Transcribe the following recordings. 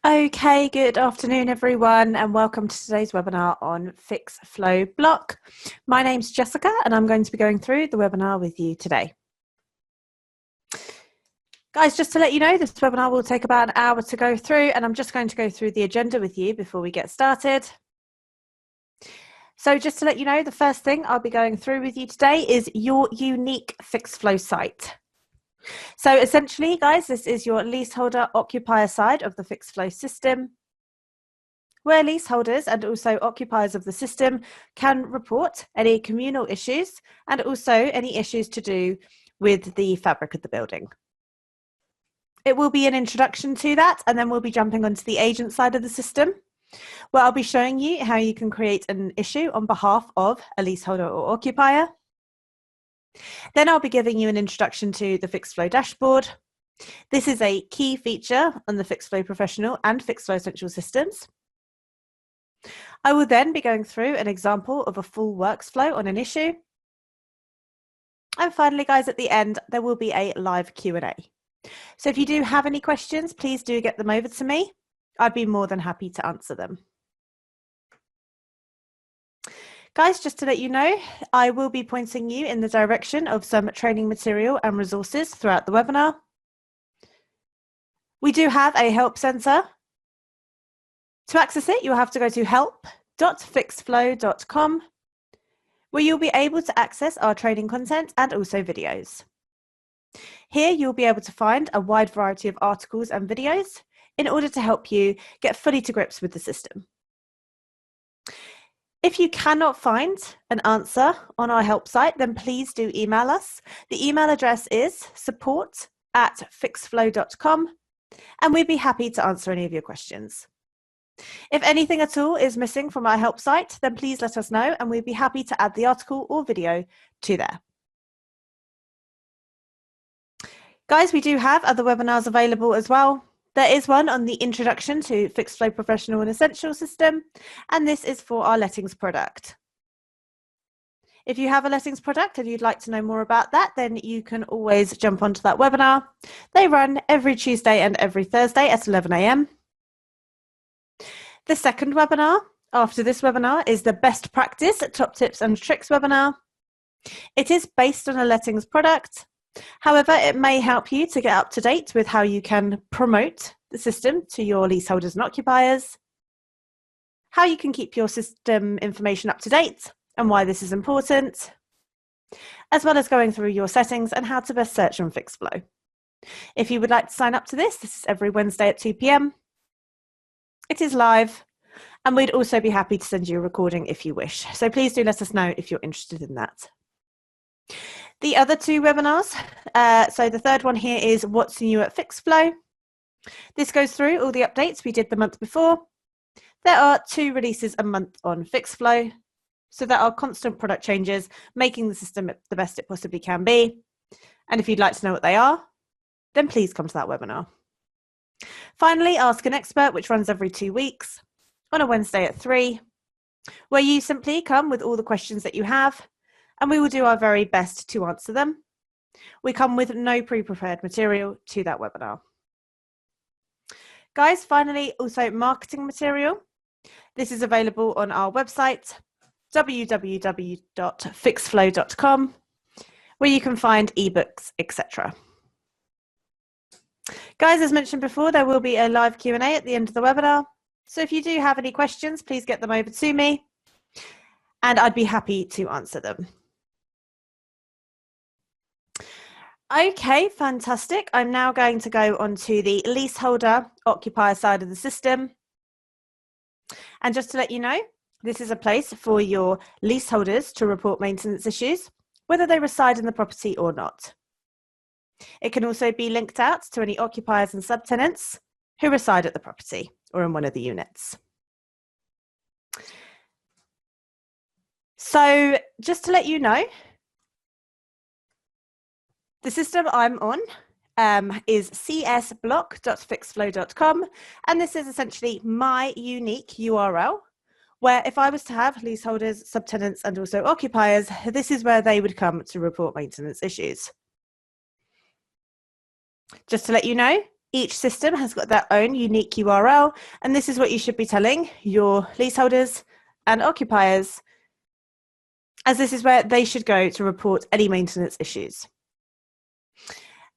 Okay, good afternoon everyone and welcome to today's webinar on Fixflo Block. My name's Jessica and I'm going to be going through the webinar with you today. Guys, just to let you know, this webinar will take about an hour to go through and I'm just going to go through the agenda with you before we get started. So just to let you know, the first thing I'll be going through with you today is your unique Fixflo site. So essentially, guys, this is your leaseholder occupier side of the Fixflo system, where leaseholders and also occupiers of the system can report any communal issues and also any issues to do with the fabric of the building. It will be an introduction to that, and then we'll be jumping onto the agent side of the system, where I'll be showing you how you can create an issue on behalf of a leaseholder or occupier. Then I'll be giving you an introduction to the Fixflo Dashboard. This is a key feature on the Fixflo Professional and Fixflo Essential systems. I will then be going through an example of a full works flow on an issue. And finally, guys, at the end, there will be a live Q&A. So if you do have any questions, please do get them over to me. I'd be more than happy to answer them. Guys, just to let you know, I will be pointing you in the direction of some training material and resources throughout the webinar. We do have a help centre. To access it, you'll have to go to help.fixflo.com, where you'll be able to access our training content and also videos. Here, you'll be able to find a wide variety of articles and videos in order to help you get fully to grips with the system. If you cannot find an answer on our help site, then please do email us. The email address is support@fixflo.com, and we'd be happy to answer any of your questions. If anything at all is missing from our help site, then please let us know, and we'd be happy to add the article or video to there. Guys, we do have other webinars available as well. There is one on the introduction to Fixflo Professional and Essential system, and this is for our lettings product. If you have a lettings product and you'd like to know more about that, then you can always jump onto that webinar. They run every Tuesday and every Thursday at 11 AM. The second webinar after this webinar is the Best Practice Top Tips and Tricks webinar. It is based on a lettings product. However, it may help you to get up to date with how you can promote the system to your leaseholders and occupiers, how you can keep your system information up to date and why this is important, as well as going through your settings and how to best search on Fixflo. If you would like to sign up to this is every Wednesday at 2 PM. It is live, and we'd also be happy to send you a recording if you wish. So please do let us know if you're interested in that. The other two webinars, so the third one here is What's New at Fixflo. This goes through all the updates we did the month before. There are 2 releases a month on Fixflo, so there are constant product changes, making the system the best it possibly can be. And if you'd like to know what they are, then please come to that webinar. Finally, Ask an Expert, which runs every 2 weeks on a Wednesday at 3, where you simply come with all the questions that you have, and we will do our very best to answer them. We come with no pre-prepared material to that webinar. Guys, finally, also marketing material. This is available on our website, www.fixflo.com, where you can find ebooks, etc. Guys, as mentioned before, there will be a live Q&A at the end of the webinar. So if you do have any questions, please get them over to me, and I'd be happy to answer them. Okay, fantastic. I'm now going to go on to the leaseholder occupier side of the system. And just to let you know, this is a place for your leaseholders to report maintenance issues, whether they reside in the property or not. It can also be linked out to any occupiers and subtenants who reside at the property or in one of the units. So just to let you know, the system I'm on is csblock.fixflo.com, and this is essentially my unique URL, where if I was to have leaseholders, subtenants, and also occupiers, this is where they would come to report maintenance issues. Just to let you know, Each system has got their own unique URL, and this is what you should be telling your leaseholders and occupiers, as this is where they should go to report any maintenance issues.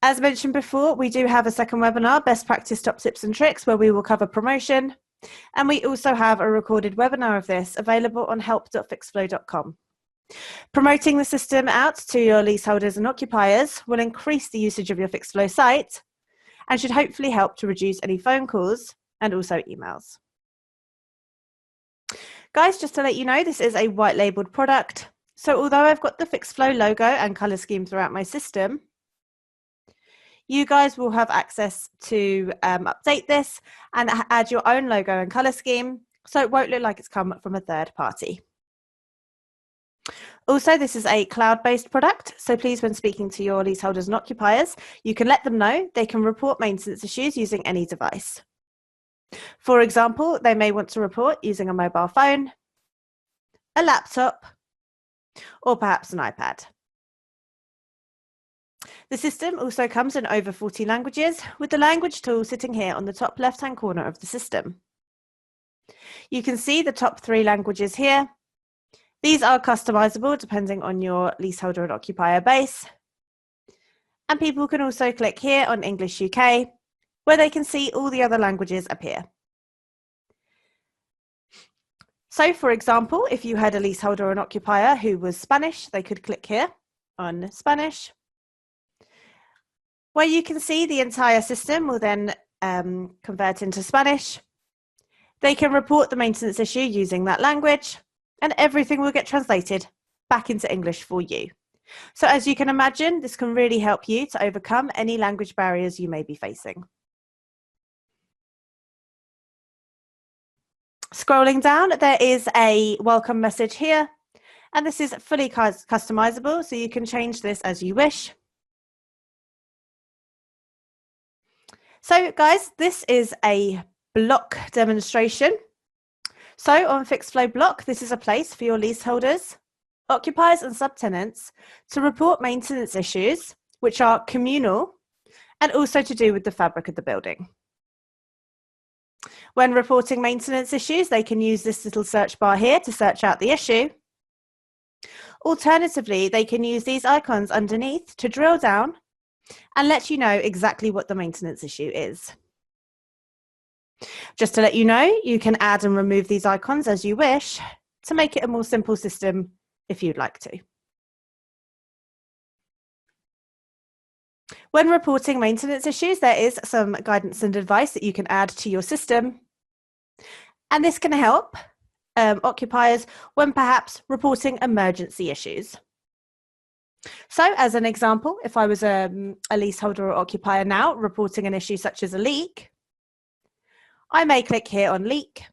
As mentioned before, we do have a second webinar, Best Practice Top Tips and Tricks, where we will cover promotion. And we also have a recorded webinar of this available on help.fixflo.com. Promoting the system out to your leaseholders and occupiers will increase the usage of your Fixflo site and should hopefully help to reduce any phone calls and also emails. Guys, just to let you know, this is a white labeled product. So although I've got the Fixflo logo and color scheme throughout my system, you guys will have access to update this and add your own logo and color scheme, so it won't look like it's come from a third party. Also, this is a cloud-based product, so please, when speaking to your leaseholders and occupiers, you can let them know they can report maintenance issues using any device. For example, they may want to report using a mobile phone, a laptop, or perhaps an iPad. The system also comes in over 40 languages, with the language tool sitting here on the top left-hand corner of the system. You can see the top 3 languages here. These are customizable depending on your leaseholder and occupier base. And people can also click here on English UK, where they can see all the other languages appear. So, for example, if you had a leaseholder or an occupier who was Spanish, they could click here on Spanish, where you can see the entire system will then convert into Spanish. They can report the maintenance issue using that language, and everything will get translated back into English for you. So as you can imagine, this can really help you to overcome any language barriers you may be facing. Scrolling down, there is a welcome message here, and this is fully customizable, so you can change this as you wish. So guys, this is a block demonstration. So on Fixflo Block, this is a place for your leaseholders, occupiers and subtenants to report maintenance issues, which are communal and also to do with the fabric of the building. When reporting maintenance issues, they can use this little search bar here to search out the issue. Alternatively, they can use these icons underneath to drill down and let you know exactly what the maintenance issue is. Just to let you know, you can add and remove these icons as you wish to make it a more simple system if you'd like to. When reporting maintenance issues, there is some guidance and advice that you can add to your system. And this can help occupiers when perhaps reporting emergency issues. So as an example, if I was a leaseholder or occupier now reporting an issue such as a leak, I may click here on leak,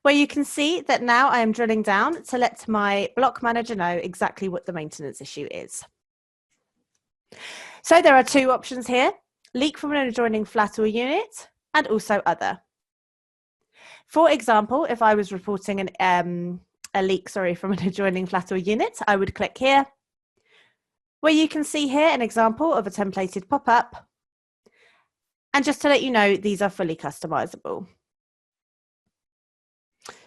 where you can see that now I am drilling down to let my block manager know exactly what the maintenance issue is. So there are 2 options here, leak from an adjoining flat or unit and also other. For example, if I was reporting a leak from an adjoining flat or unit, I would click here, where you can see here an example of a templated pop-up. And just to let you know, these are fully customizable.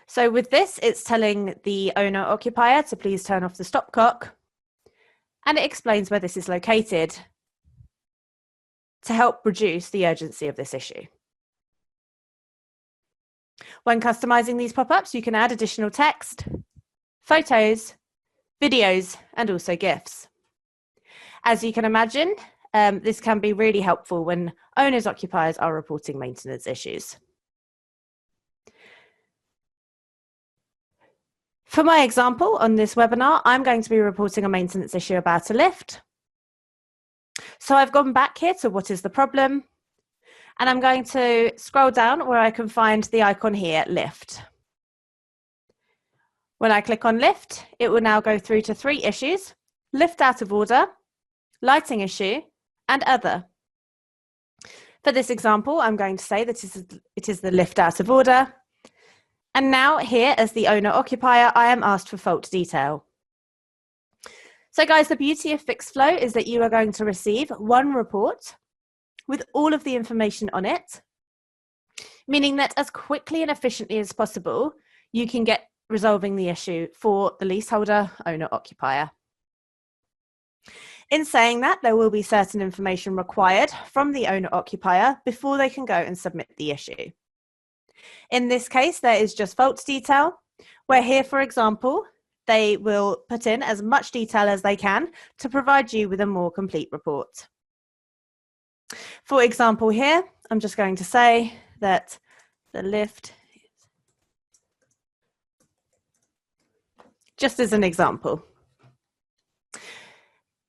So with this, it's telling the owner occupier to please turn off the stopcock, and it explains where this is located to help reduce the urgency of this issue. When customizing these pop-ups, you can add additional text, photos, videos, and also GIFs. As you can imagine, this can be really helpful when owners occupiers are reporting maintenance issues. For my example on this webinar, I'm going to be reporting a maintenance issue about a lift. So I've gone back here to what is the problem, and I'm going to scroll down where I can find the icon here, lift. When I click on lift, it will now go through to 3 issues: lift out of order, lighting issue, and other. For this example, I'm going to say that it is the lift out of order. And now here, as the owner occupier, I am asked for fault detail. So guys, the beauty of Fixflo is that you are going to receive 1 report with all of the information on it, meaning that as quickly and efficiently as possible, you can get resolving the issue for the leaseholder, owner, occupier. In saying that, there will be certain information required from the owner occupier before they can go and submit the issue. In this case, there is just fault detail, where here, for example, they will put in as much detail as they can to provide you with a more complete report. For example here, I'm just going to say that the lift, just as an example.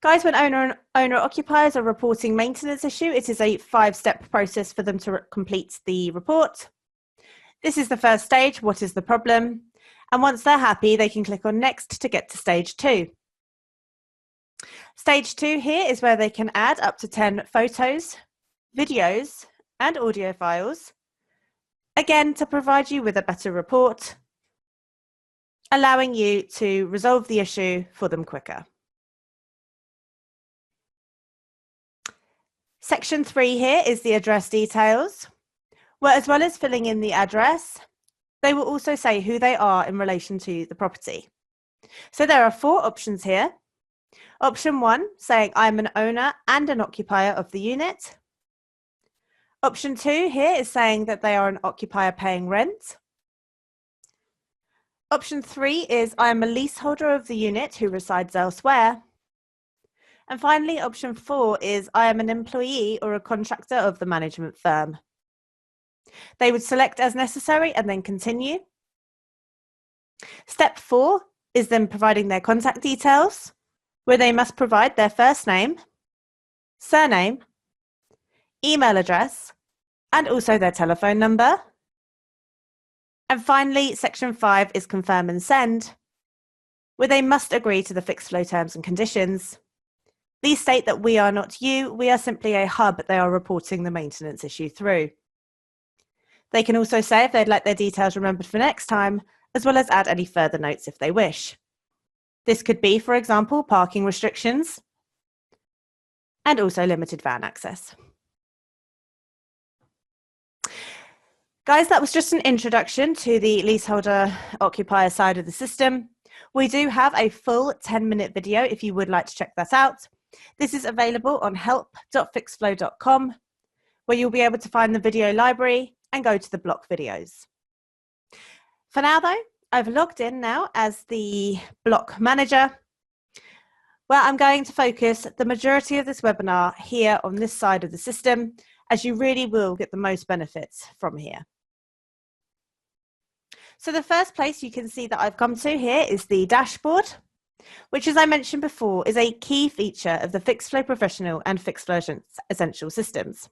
Guys, when owner-occupiers are reporting maintenance issue, it is a 5-step process for them to complete the report. This is the first stage, what is the problem? And once they're happy, they can click on next to get to stage 2. Stage 2 here is where they can add up to 10 photos, videos, and audio files, again, to provide you with a better report, allowing you to resolve the issue for them quicker. Section 3 here is the address details, where as well as filling in the address, they will also say who they are in relation to the property. So there are 4 options here. Option 1, saying I'm an owner and an occupier of the unit. Option 2 here is saying that they are an occupier paying rent. Option 3 is I am a leaseholder of the unit who resides elsewhere. And finally, option 4 is I am an employee or a contractor of the management firm. They would select as necessary and then continue. Step 4 is then providing their contact details, where they must provide their first name, surname, email address, and also their telephone number. And finally, section 5 is confirm and send, where they must agree to the Fixflo terms and conditions. These state that we are not you, we are simply a hub they are reporting the maintenance issue through. They can also say if they'd like their details remembered for next time, as well as add any further notes if they wish. This could be, for example, parking restrictions and also limited van access. Guys, that was just an introduction to the leaseholder occupier side of the system. We do have a full 10-minute video if you would like to check that out. This is available on help.fixflo.com, where you'll be able to find the video library and go to the block videos. For now though, I've logged in now as the block manager, where I'm going to focus the majority of this webinar here on this side of the system, as you really will get the most benefits from here. So the first place you can see that I've come to here is the dashboard, which, as I mentioned before, is a key feature of the Fixflo Professional and Fixflo Essential systems.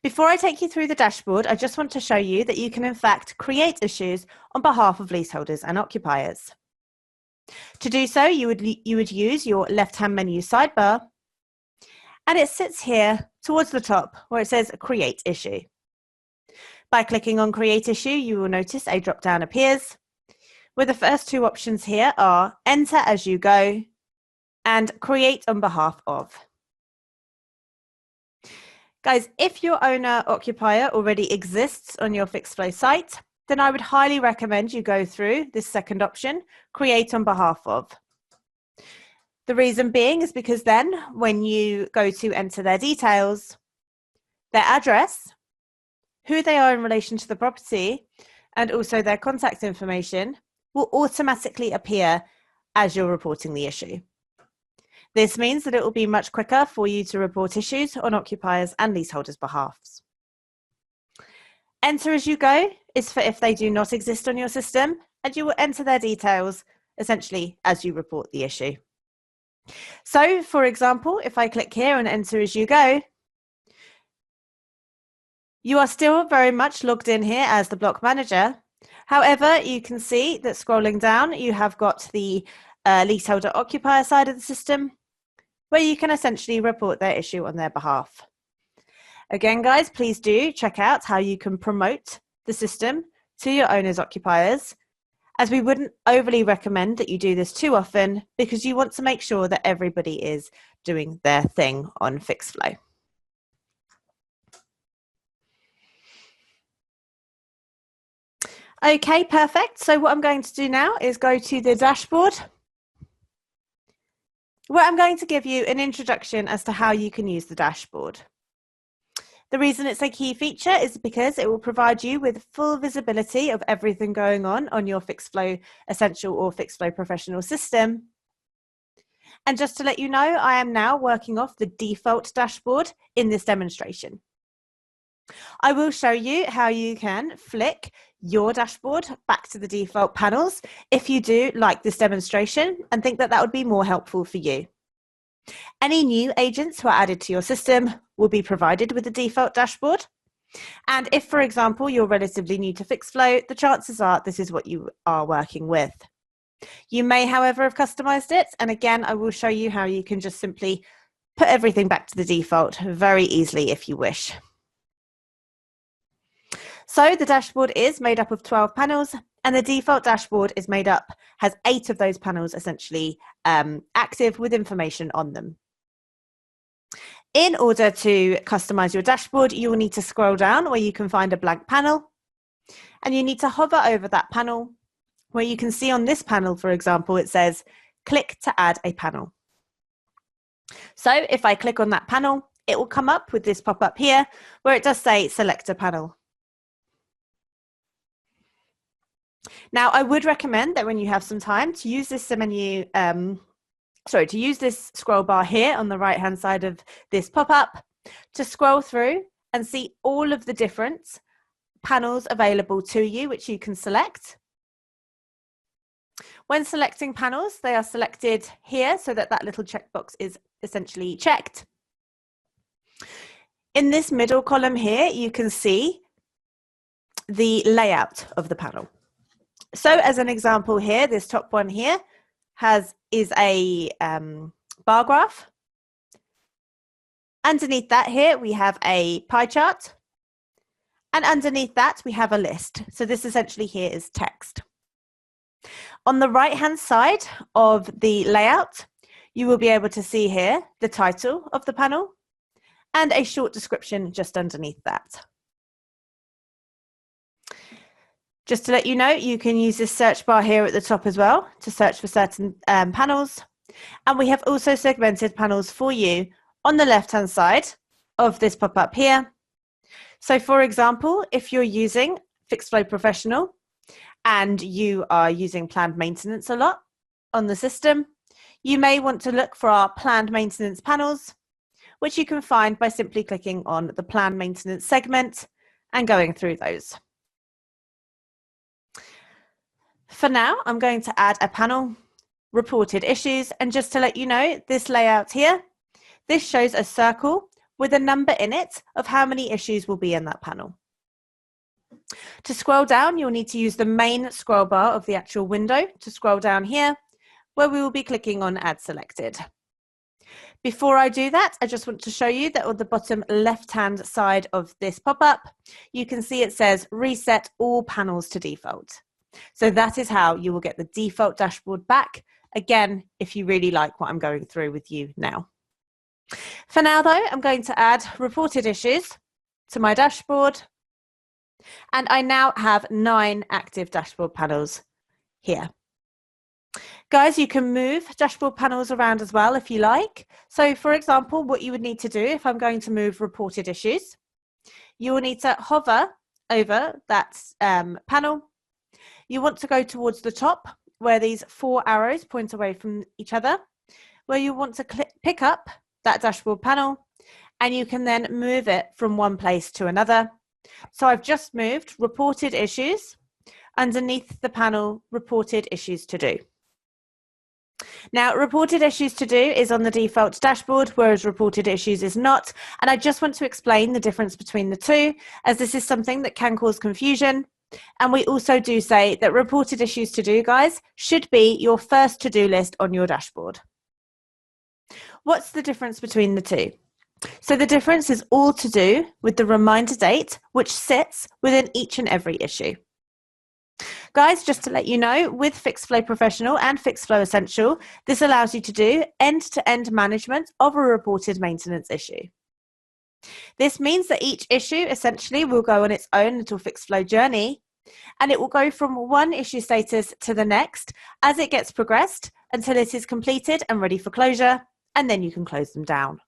Before I take you through the dashboard, I just want to show you that you can in fact create issues on behalf of leaseholders and occupiers. To do so, you would use your left-hand menu sidebar, and it sits here towards the top where it says Create Issue. By clicking on Create Issue, you will notice a drop-down appears, where the first 2 options here are Enter as you go and Create on behalf of. Guys, if your owner-occupier already exists on your Fixflo site, then I would highly recommend you go through this second option, Create on behalf of. The reason being is because then when you go to enter their details, their address, who they are in relation to the property, and also their contact information will automatically appear as you're reporting the issue. This means that it will be much quicker for you to report issues on occupiers and leaseholders' behalves. Enter as you go is for if they do not exist on your system, and you will enter their details essentially as you report the issue. So, for example, if I click here and enter as you go, you are still very much logged in here as the block manager. However, you can see that scrolling down, you have got the leaseholder occupier side of the system, where you can essentially report their issue on their behalf. Again, guys, please do check out how you can promote the system to your owners' occupiers, as we wouldn't overly recommend that you do this too often, because you want to make sure that everybody is doing their thing on Fixflo. Okay, perfect. So what I'm going to do now is go to the dashboard, where I'm going to give you an introduction as to how you can use the dashboard. The reason it's a key feature is because it will provide you with full visibility of everything going on your Fixflo Essential or Fixflo Professional system. And just to let you know, I am now working off the default dashboard in this demonstration. I will show you how you can flick your dashboard back to the default panels if you do like this demonstration and think that that would be more helpful for you. Any new agents who are added to your system will be provided with the default dashboard. And if, for example, you're relatively new to Fixflo, the chances are this is what you are working with. You may, however, have customized it. And again, I will show you how you can just simply put everything back to the default very easily if you wish. So the dashboard is made up of 12 panels, and the default dashboard is has 8 of those panels essentially active with information on them. In order to customize your dashboard, you will need to scroll down where you can find a blank panel, and you need to hover over that panel where you can see on this panel, for example, it says click to add a panel. So if I click on that panel, it will come up with this pop-up here where it does say select a panel. Now, I would recommend that when you have some time to use this menu, to use this scroll bar here on the right-hand side of this pop-up to scroll through and see all of the different panels available to you, which you can select. When selecting panels, they are selected here so that that little checkbox is essentially checked. In this middle column here, you can see the layout of the panel. So as an example here, this top one here is a bar graph. Underneath that here, we have a pie chart. And underneath that, we have a list. So this essentially here is text. On the right-hand side of the layout, you will be able to see here the title of the panel and a short description just underneath that. Just to let you know, you can use this search bar here at the top as well to search for certain panels. And we have also segmented panels for you on the left-hand side of this pop-up here. So for example, if you're using Fixflo Professional and you are using planned maintenance a lot on the system, you may want to look for our planned maintenance panels, which you can find by simply clicking on the planned maintenance segment and going through those. For now, I'm going to add a panel, reported issues, and just to let you know, this layout here, this shows a circle with a number in it of how many issues will be in that panel. To scroll down, you'll need to use the main scroll bar of the actual window to scroll down here, where we will be clicking on Add Selected. Before I do that, I just want to show you that on the bottom left-hand side of this pop-up, you can see it says Reset all panels to default. So that is how you will get the default dashboard back, again, if you really like what I'm going through with you now. For now, though, I'm going to add reported issues to my dashboard. And I now have 9 active dashboard panels here. Guys, you can move dashboard panels around as well if you like. So for example, what you would need to do if I'm going to move reported issues, you will need to hover over that panel. You want to go towards the top where these 4 arrows point away from each other, where you want to pick up that dashboard panel, and you can then move it from one place to another. So I've just moved reported issues underneath the panel reported issues to do. Now, reported issues to do is on the default dashboard, whereas reported issues is not. And I just want to explain the difference between the two, as this is something that can cause confusion. And we also do say that reported issues to do, guys, should be your first to-do list on your dashboard. What's the difference between the two? So the difference is all to do with the reminder date, which sits within each and every issue. Guys, just to let you know, with Fixflo Professional and Fixflo Essential, this allows you to do end-to-end management of a reported maintenance issue. This means that each issue essentially will go on its own little Fixflo journey, and it will go from one issue status to the next as it gets progressed until it is completed and ready for closure, and then you can close them down.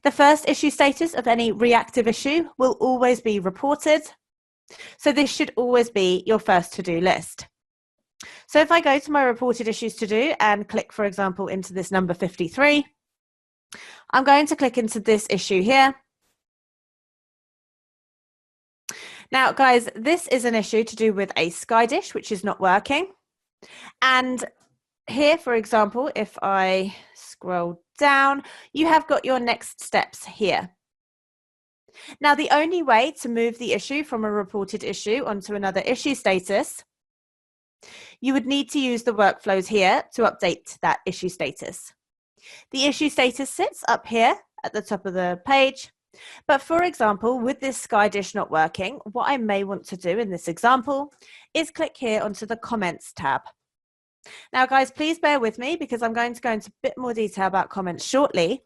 The first issue status of any reactive issue will always be reported, so this should always be your first to-do list. So if I go to my reported issues to do and click, for example, into this number 53, I'm going to click into this issue here. Now, guys, this is an issue to do with a sky dish, which is not working. And here, for example, if I scroll down, you have got your next steps here. Now, the only way to move the issue from a reported issue onto another issue status, you would need to use the workflows here to update that issue status. The issue status sits up here at the top of the page. But for example, with this sky dish not working, what I may want to do in this example is click here onto the comments tab. Now, guys, please bear with me because I'm going to go into a bit more detail about comments shortly.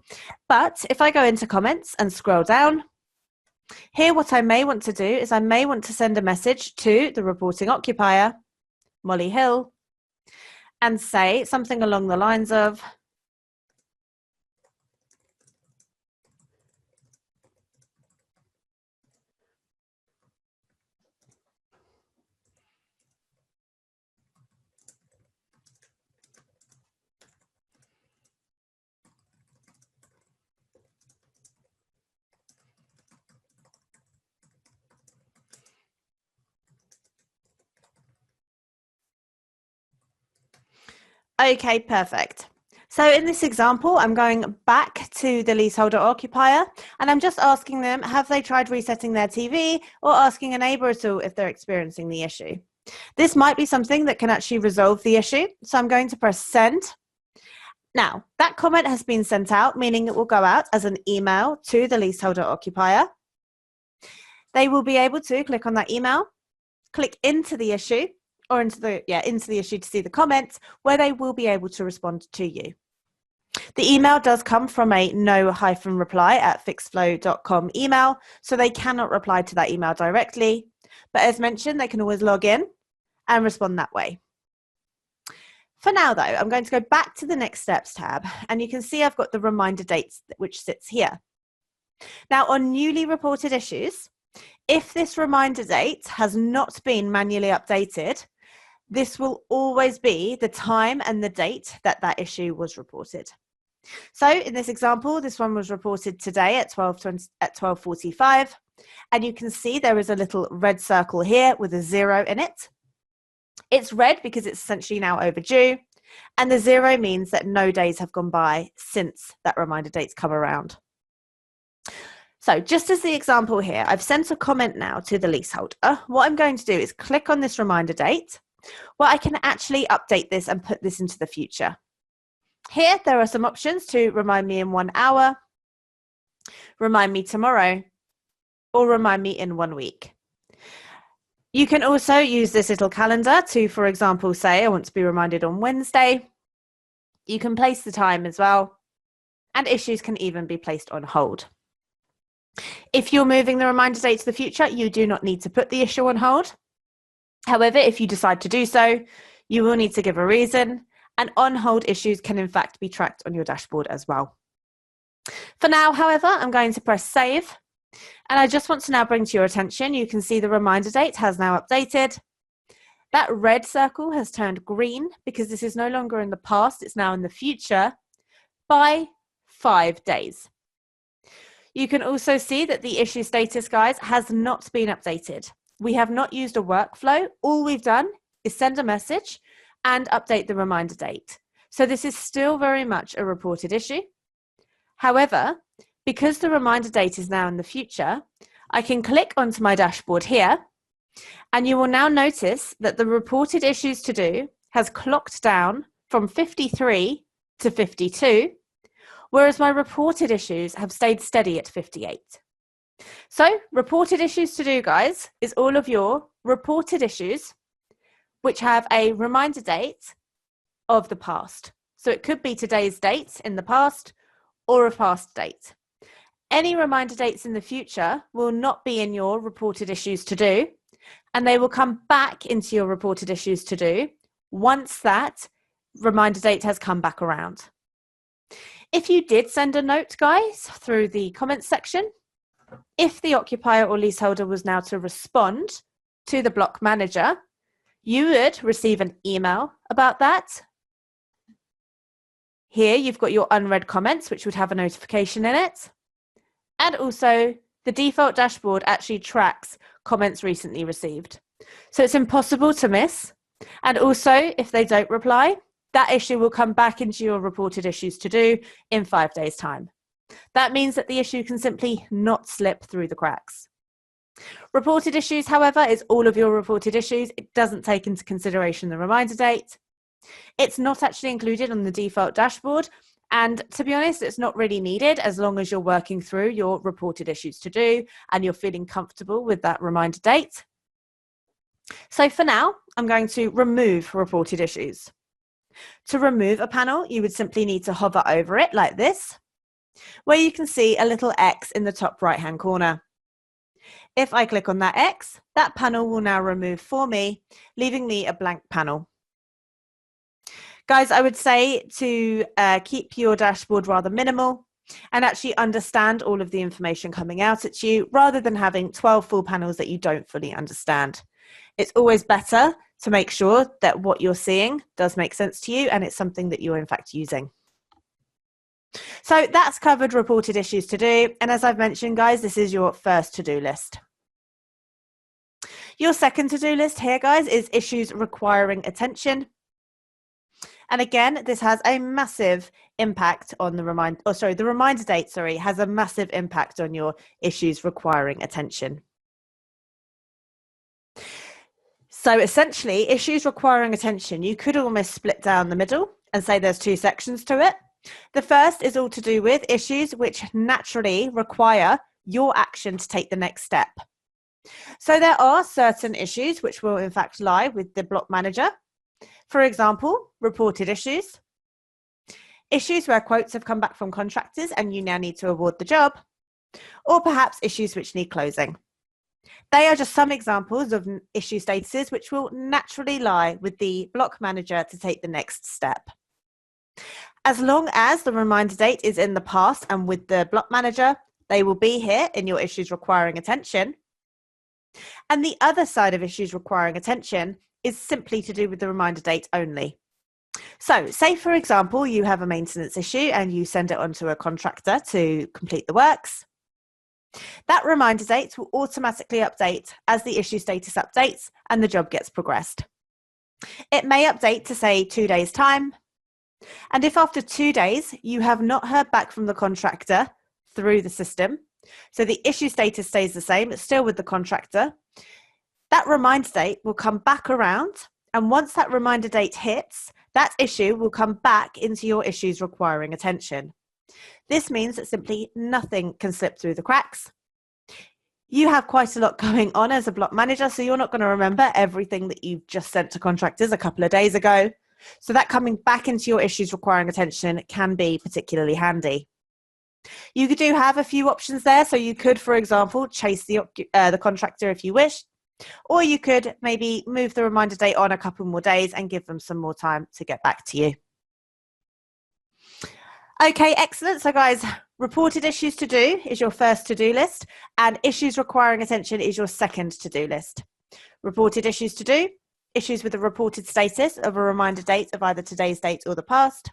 But if I go into comments and scroll down, here what I may want to do is I may want to send a message to the reporting occupier, Molly Hill, and say something along the lines of, okay, perfect. So in this example, I'm going back to the leaseholder occupier and I'm just asking them, have they tried resetting their TV, or asking a neighbor at all if they're experiencing the issue. This might be something that can actually resolve the issue. So I'm going to press send. Now, that comment has been sent out, meaning it will go out as an email to the leaseholder occupier. They will be able to click on that email, click into the issue, or into the issue to see the comments, where they will be able to respond to you. The email does come from a no-reply@fixflo.com email, so they cannot reply to that email directly. But as mentioned, they can always log in and respond that way. For now, though, I'm going to go back to the next steps tab, and you can see I've got the reminder dates, which sits here. Now, on newly reported issues, if this reminder date has not been manually updated, this will always be the time and the date that that issue was reported. So in this example, this one was reported today at 12:45, and you can see there is a little red circle here with a 0 in it. It's red because it's essentially now overdue, and the 0 means that no days have gone by since that reminder date's come around. So just as the example here, I've sent a comment now to the leaseholder. What I'm going to do is click on this reminder date, where I can actually update this and put this into the future. Here, there are some options to remind me in 1 hour, remind me tomorrow, or remind me in 1 week. You can also use this little calendar to, for example, say I want to be reminded on Wednesday. You can place the time as well, and issues can even be placed on hold. If you're moving the reminder date to the future, you do not need to put the issue on hold. However, if you decide to do so, you will need to give a reason, and on-hold issues can in fact be tracked on your dashboard as well. For now, however, I'm going to press save, and I just want to now bring to your attention, you can see the reminder date has now updated. That red circle has turned green because this is no longer in the past, it's now in the future by 5 days. You can also see that the issue status, guys, has not been updated. We have not used a workflow. All we've done is send a message and update the reminder date. So this is still very much a reported issue. However, because the reminder date is now in the future, I can click onto my dashboard here, and you will now notice that the reported issues to do has clocked down from 53 to 52, whereas my reported issues have stayed steady at 58. So reported issues to do, guys, is all of your reported issues which have a reminder date of the past. So it could be today's date in the past or a past date. Any reminder dates in the future will not be in your reported issues to do, and they will come back into your reported issues to do once that reminder date has come back around. If you did send a note, guys, through the comments section, if the occupier or leaseholder was now to respond to the block manager, you would receive an email about that. Here you've got your unread comments, which would have a notification in it. And also the default dashboard actually tracks comments recently received. So it's impossible to miss. And also, if they don't reply, that issue will come back into your reported issues to do in 5 days' time. That means that the issue can simply not slip through the cracks. Reported issues, however, is all of your reported issues. It doesn't take into consideration the reminder date. It's not actually included on the default dashboard. And to be honest, it's not really needed as long as you're working through your reported issues to do and you're feeling comfortable with that reminder date. So for now, I'm going to remove reported issues. To remove a panel, you would simply need to hover over it like this, where you can see a little X in the top right-hand corner. If I click on that X, that panel will now remove for me, leaving me a blank panel. Guys, I would say to keep your dashboard rather minimal and actually understand all of the information coming out at you rather than having 12 full panels that you don't fully understand. It's always better to make sure that what you're seeing does make sense to you and it's something that you're in fact using. So that's covered reported issues to do. And as I've mentioned, guys, this is your first to-do list. Your second to-do list here, guys, is issues requiring attention. And again, this has a massive impact on the reminder date, has a massive impact on your issues requiring attention. So essentially, issues requiring attention, you could almost split down the middle and say there's two sections to it. The first is all to do with issues which naturally require your action to take the next step. So there are certain issues which will in fact lie with the block manager. For example, reported issues. Issues where quotes have come back from contractors and you now need to award the job. Or perhaps issues which need closing. They are just some examples of issue statuses which will naturally lie with the block manager to take the next step. As long as the reminder date is in the past and with the block manager, they will be here in your issues requiring attention. And the other side of issues requiring attention is simply to do with the reminder date only. So say, for example, you have a maintenance issue and you send it on to a contractor to complete the works. That reminder date will automatically update as the issue status updates and the job gets progressed. It may update to say 2 days' time. And if after 2 days you have not heard back from the contractor through the system, so the issue status stays the same, it's still with the contractor, that reminder date will come back around. And once that reminder date hits, that issue will come back into your issues requiring attention. This means that simply nothing can slip through the cracks. You have quite a lot going on as a block manager, so you're not going to remember everything that you've just sent to contractors a couple of days ago. So that coming back into your issues requiring attention can be particularly handy. You do have a few options there. So you could, for example, chase the contractor if you wish, or you could maybe move the reminder date on a couple more days and give them some more time to get back to you. Okay, excellent. So guys, reported issues to do is your first to-do list and issues requiring attention is your second to-do list. Reported issues to do, issues with the reported status of a reminder date of either today's date or the past.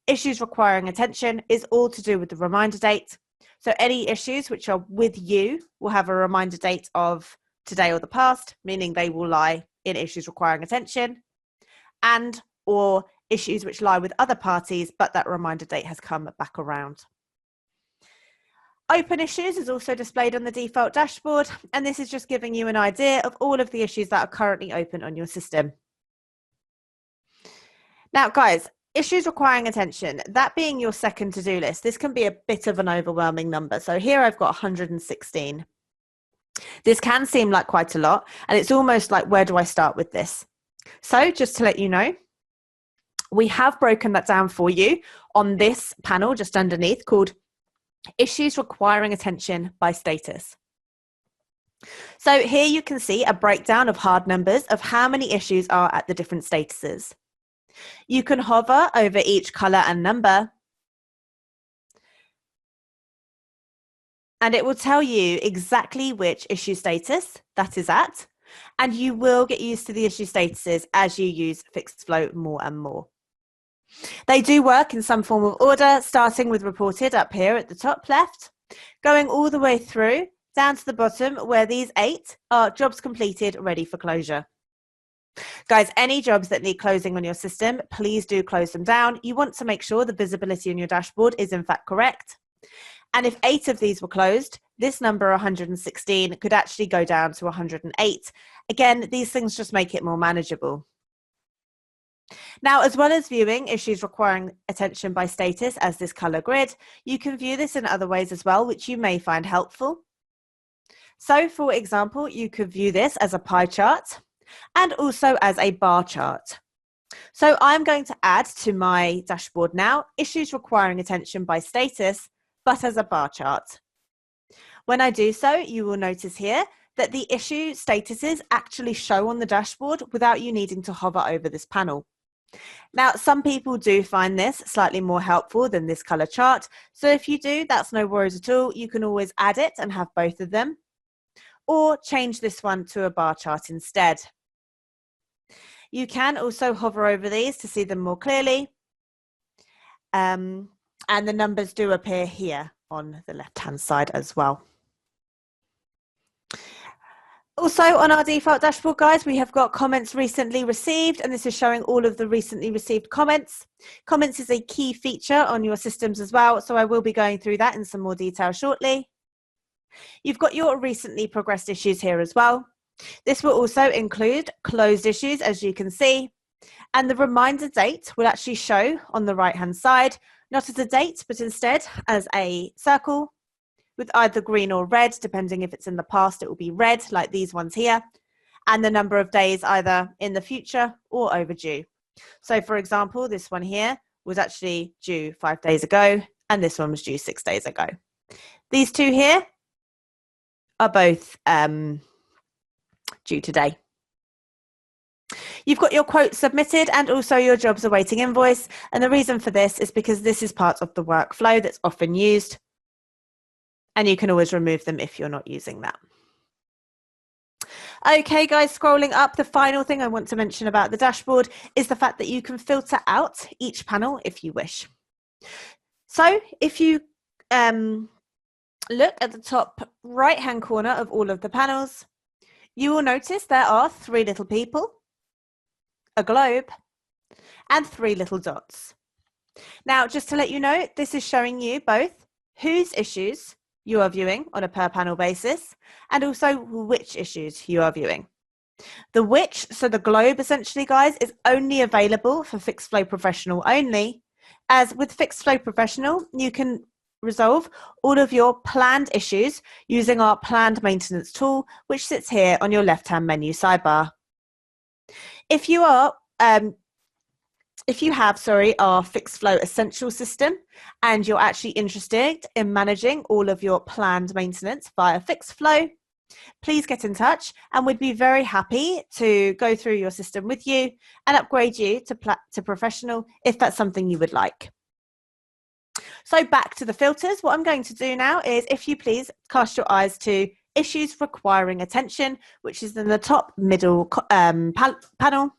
Issues requiring attention is all to do with the reminder date. So any issues which are with you will have a reminder date of today or the past, meaning they will lie in issues requiring attention, and or issues which lie with other parties, but that reminder date has come back around. Open issues is also displayed on the default dashboard, and this is just giving you an idea of all of the issues that are currently open on your system. Now, guys, issues requiring attention, that being your second to-do list, this can be a bit of an overwhelming number. So here I've got 116. This can seem like quite a lot, and it's almost like, where do I start with this? So just to let you know, we have broken that down for you on this panel just underneath called Issues Requiring Attention by Status. So here you can see a breakdown of hard numbers of how many issues are at the different statuses. You can hover over each color and number, and it will tell you exactly which issue status that is at, and you will get used to the issue statuses as you use Fixflo more and more. They do work in some form of order, starting with reported up here at the top left, going all the way through down to the bottom where these 8 are jobs completed, ready for closure. Guys, any jobs that need closing on your system, please do close them down. You want to make sure the visibility on your dashboard is in fact correct. And if 8 of these were closed, this number 116 could actually go down to 108. Again, these things just make it more manageable. Now, as well as viewing issues requiring attention by status as this color grid, you can view this in other ways as well, which you may find helpful. So, for example, you could view this as a pie chart and also as a bar chart. So I'm going to add to my dashboard now issues requiring attention by status, but as a bar chart. When I do so, you will notice here that the issue statuses actually show on the dashboard without you needing to hover over this panel. Now, some people do find this slightly more helpful than this color chart. So if you do, that's no worries at all. You can always add it and have both of them, or change this one to a bar chart instead. You can also hover over these to see them more clearly. And the numbers do appear here on the left-hand side as well. Also on our default dashboard, guys, we have got comments recently received, and this is showing all of the recently received comments. Comments is a key feature on your systems as well, so I will be going through that in some more detail shortly. You've got your recently progressed issues here as well. This will also include closed issues, as you can see, and the reminder date will actually show on the right-hand side, not as a date, but instead as a circle with either green or red, depending if it's in the past, it will be red, like these ones here, and the number of days either in the future or overdue. So for example, this one here was actually due 5 days ago, and this one was due 6 days ago. These two here are both due today. You've got your quote submitted and also your jobs awaiting invoice. And the reason for this is because this is part of the workflow that's often used. And you can always remove them if you're not using that. Okay, guys, scrolling up, the final thing I want to mention about the dashboard is the fact that you can filter out each panel if you wish. So if you look at the top right-hand corner of all of the panels, you will notice there are 3 little people, a globe, and 3 little dots. Now, just to let you know, this is showing you both whose issues you are viewing on a per panel basis, and also which issues you are viewing. The which, so the globe essentially, guys, is only available for Fixflo Professional only, as with Fixflo Professional, you can resolve all of your planned issues using our planned maintenance tool, which sits here on your left-hand menu sidebar. If you have our Fixflo Essential system and you're actually interested in managing all of your planned maintenance via Fixflo, please get in touch and we'd be very happy to go through your system with you and upgrade you to professional if that's something you would like. So back to the filters, what I'm going to do now is, if you please cast your eyes to issues requiring attention, which is in the top middle panel.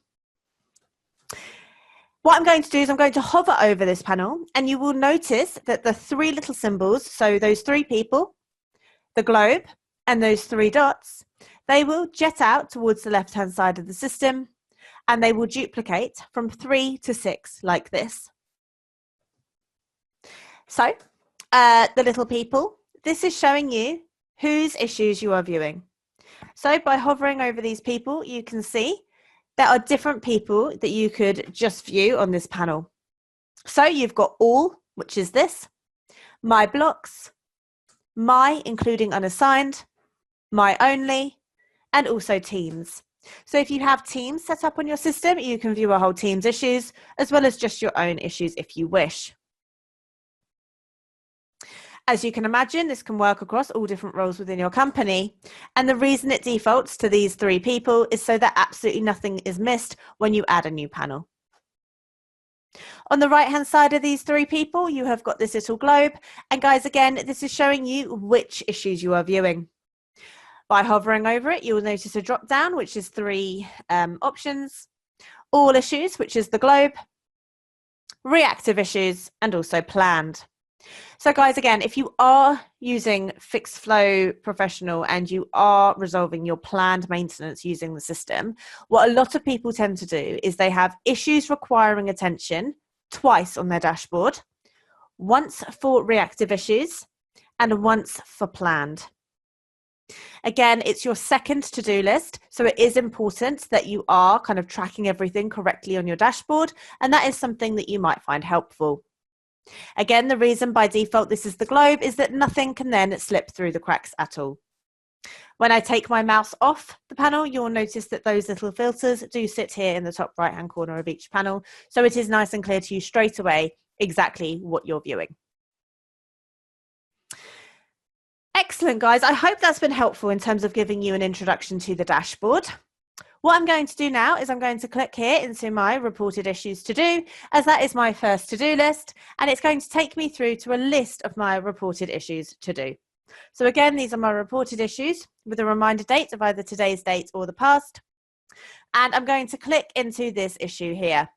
What I'm going to do is I'm going to hover over this panel, and you will notice that the 3 little symbols, so those 3 people, the globe, and those 3 dots, they will jet out towards the left-hand side of the system, and they will duplicate from 3 to 6 like this. So the little people, this is showing you whose issues you are viewing. So by hovering over these people, you can see there are different people that you could just view on this panel. So you've got all, which is this, my blocks, my including unassigned, my only, and also teams. So if you have teams set up on your system, you can view a whole team's issues as well as just your own issues if you wish. As you can imagine, this can work across all different roles within your company. And the reason it defaults to these 3 people is so that absolutely nothing is missed when you add a new panel. On the right-hand side of these 3 people, you have got this little globe. And guys, again, this is showing you which issues you are viewing. By hovering over it, you'll notice a drop down, which is 3 options. All issues, which is the globe. Reactive issues, and also planned. So guys, again, if you are using Fixflo Professional and you are resolving your planned maintenance using the system, what a lot of people tend to do is they have issues requiring attention twice on their dashboard, once for reactive issues and once for planned. Again, it's your second to-do list, so it is important that you are kind of tracking everything correctly on your dashboard, and that is something that you might find helpful. Again, the reason by default this is the globe is that nothing can then slip through the cracks at all. When I take my mouse off the panel, you'll notice that those little filters do sit here in the top right-hand corner of each panel, so it is nice and clear to you straight away exactly what you're viewing. Excellent, guys. I hope that's been helpful in terms of giving you an introduction to the dashboard. What I'm going to do now is I'm going to click here into my reported issues to do, as that is my first to-do list, and it's going to take me through to a list of my reported issues to do. So again, these are my reported issues with a reminder date of either today's date or the past. And I'm going to click into this issue here.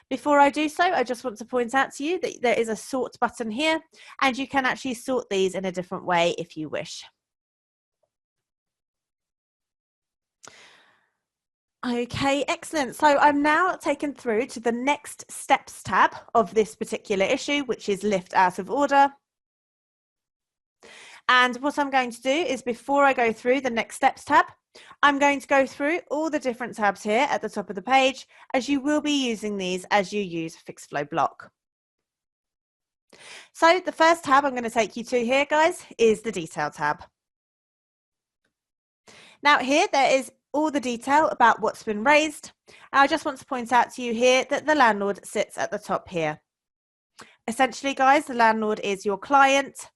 Before I do so, I just want to point out to you that there is a sort button here, and you can actually sort these in a different way if you wish. Okay, excellent. So I'm now taken through to the next steps tab of this particular issue, which is lift out of order. And what I'm going to do is, before I go through the next steps tab, I'm going to go through all the different tabs here at the top of the page, as you will be using these as you use Fixflo Block. So the first tab I'm going to take you to here, guys, is the detail tab. Now here there is all the detail about what's been raised. And I just want to point out to you here that the landlord sits at the top here. Essentially, guys, the landlord is your client,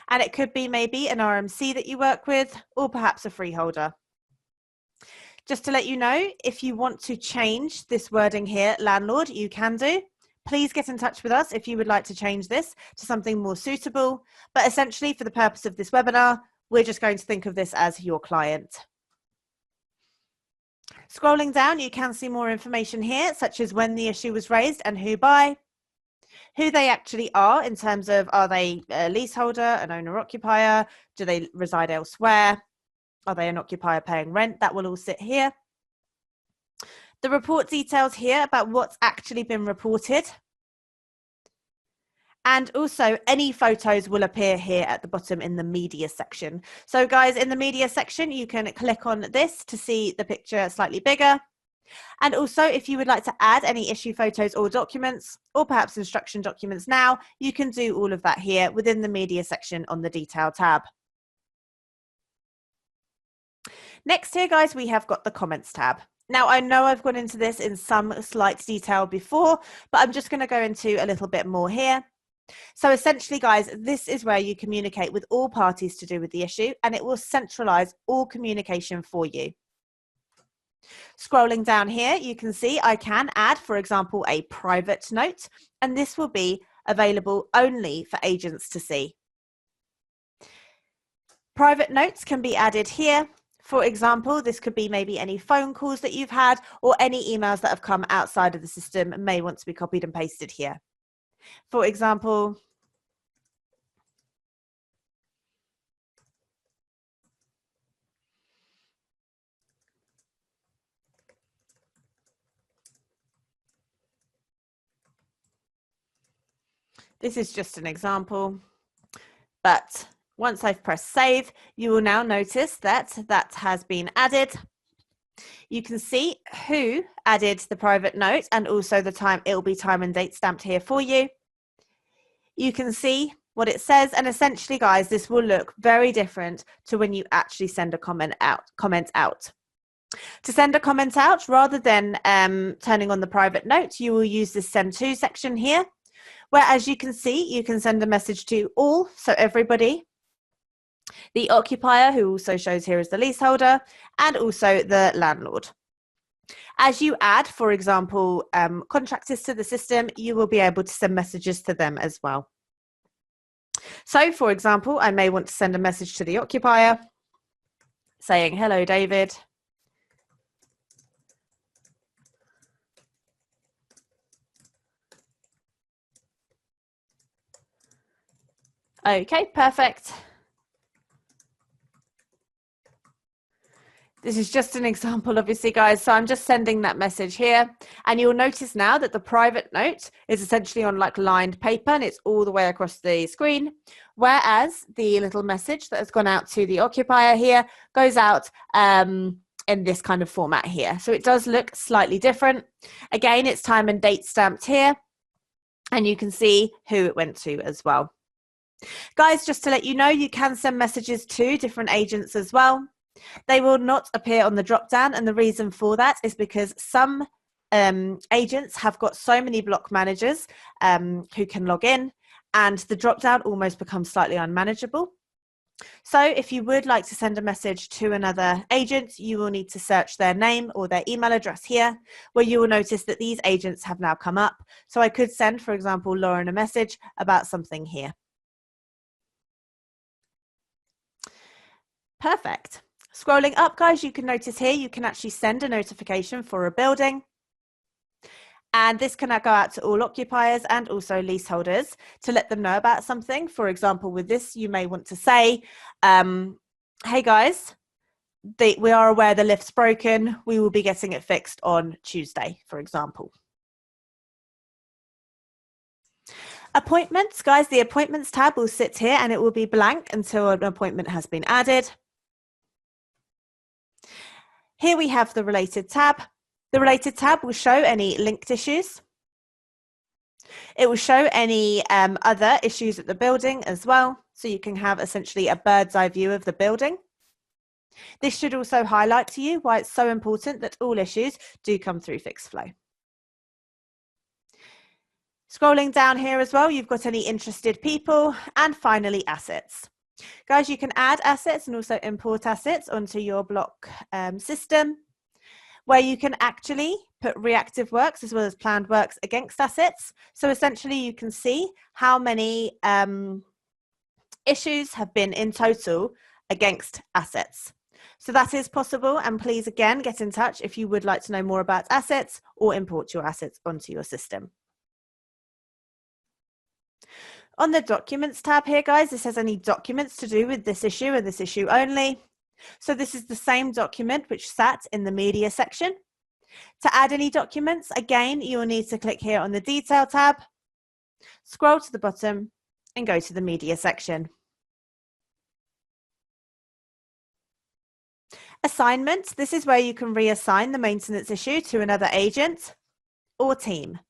and it could be maybe an RMC that you work with, or perhaps a freeholder. Just to let you know, if you want to change this wording here, landlord, you can do. Please get in touch with us if you would like to change this to something more suitable. But essentially, for the purpose of this webinar, we're just going to think of this as your client. Scrolling down, you can see more information here, such as when the issue was raised and who by, who they actually are in terms of, are they a leaseholder, an owner-occupier, do they reside elsewhere, are they an occupier paying rent? That will all sit here. The report details here about what's actually been reported. And also any photos will appear here at the bottom in the media section. So guys, in the media section, you can click on this to see the picture slightly bigger. And also, if you would like to add any issue photos or documents, or perhaps instruction documents now, you can do all of that here within the media section on the detail tab. Next here, guys, we have got the comments tab. Now, I know I've gone into this in some slight detail before, but I'm just going to go into a little bit more here. So essentially, guys, this is where you communicate with all parties to do with the issue, and it will centralize all communication for you. Scrolling down here, you can see I can add, for example, a private note, and this will be available only for agents to see. Private notes can be added here. For example, this could be maybe any phone calls that you've had or any emails that have come outside of the system and may want to be copied and pasted here. For example, this is just an example, but once I've pressed save, you will now notice that that has been added. You can see who added the private note and also the time. It will be time and date stamped here for you. You can see what it says, and essentially, guys, this will look very different to when you actually send a comment out. To send a comment out, rather than turning on the private note, you will use this send to section here, where, as you can see, you can send a message to all, so everybody, the occupier, who also shows here as the leaseholder, and also the landlord. As you add, for example, contractors to the system, you will be able to send messages to them as well. So, for example, I may want to send a message to the occupier saying, "Hello, David. Okay, perfect. This is just an example, obviously, guys. So I'm just sending that message here. And you'll notice now that the private note is essentially on like lined paper and it's all the way across the screen. Whereas the little message that has gone out to the occupier here goes out in this kind of format here. So it does look slightly different. Again, it's time and date stamped here. And you can see who it went to as well. Guys, just to let you know, you can send messages to different agents as well. They will not appear on the drop down, and the reason for that is because some agents have got so many block managers who can log in, and the drop down almost becomes slightly unmanageable. So if you would like to send a message to another agent, you will need to search their name or their email address here, where you will notice that these agents have now come up. So I could send, for example, Lauren a message about something here. Perfect. Scrolling up, guys, you can notice here you can actually send a notification for a building. And this can now go out to all occupiers and also leaseholders to let them know about something. For example, with this, you may want to say, hey guys, we are aware the lift's broken. We will be getting it fixed on Tuesday, for example. Appointments, guys, the appointments tab will sit here and it will be blank until an appointment has been added. Here we have the related tab. The related tab will show any linked issues. It will show any other issues at the building as well. So you can have essentially a bird's eye view of the building. This should also highlight to you why it's so important that all issues do come through Fixflo. Scrolling down here as well, you've got any interested people, and finally assets. Guys, you can add assets and also import assets onto your block system, where you can actually put reactive works as well as planned works against assets. So essentially you can see how many issues have been in total against assets. So that is possible, and please again get in touch if you would like to know more about assets or import your assets onto your system. On the documents tab here, guys, this has any documents to do with this issue and this issue only. So this is the same document which sat in the media section. To add any documents, again, you will need to click here on the detail tab, scroll to the bottom and go to the media section. Assignment, this is where you can reassign the maintenance issue to another agent or team.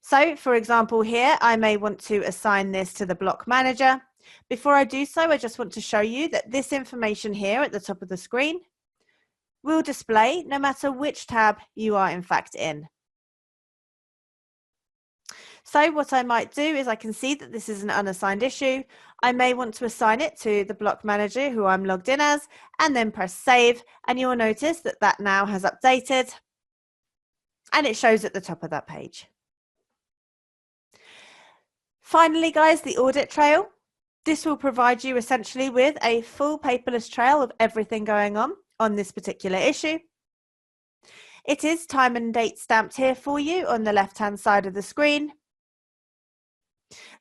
So, for example, here, I may want to assign this to the block manager. Before I do so, I just want to show you that this information here at the top of the screen will display no matter which tab you are in fact in. So what I might do is I can see that this is an unassigned issue. I may want to assign it to the block manager who I'm logged in as, and then press save, and you will notice that that now has updated and it shows at the top of that page. Finally, guys, the audit trail. This will provide you essentially with a full paperless trail of everything going on this particular issue. It is time and date stamped here for you on the left-hand side of the screen.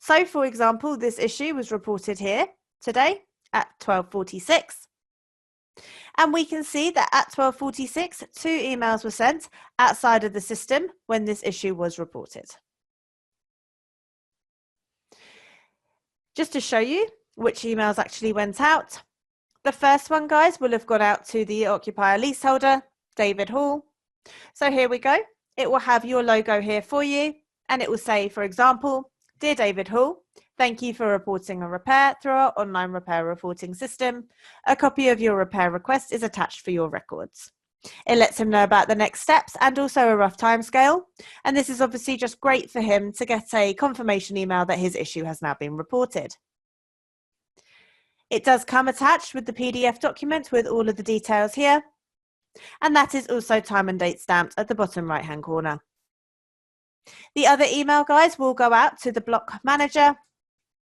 So, for example, this issue was reported here today at 12:46. And we can see that at 12:46, 2 emails were sent outside of the system when this issue was reported. Just to show you which emails actually went out. The first one, guys, will have gone out to the occupier leaseholder, David Hall. So here we go. It will have your logo here for you, and it will say, for example, Dear David Hall, thank you for reporting a repair through our online repair reporting system. A copy of your repair request is attached for your records. It lets him know about the next steps and also a rough timescale. And this is obviously just great for him to get a confirmation email that his issue has now been reported. It does come attached with the PDF document with all of the details here. And that is also time and date stamped at the bottom right-hand corner. The other email, guys, will go out to the block manager.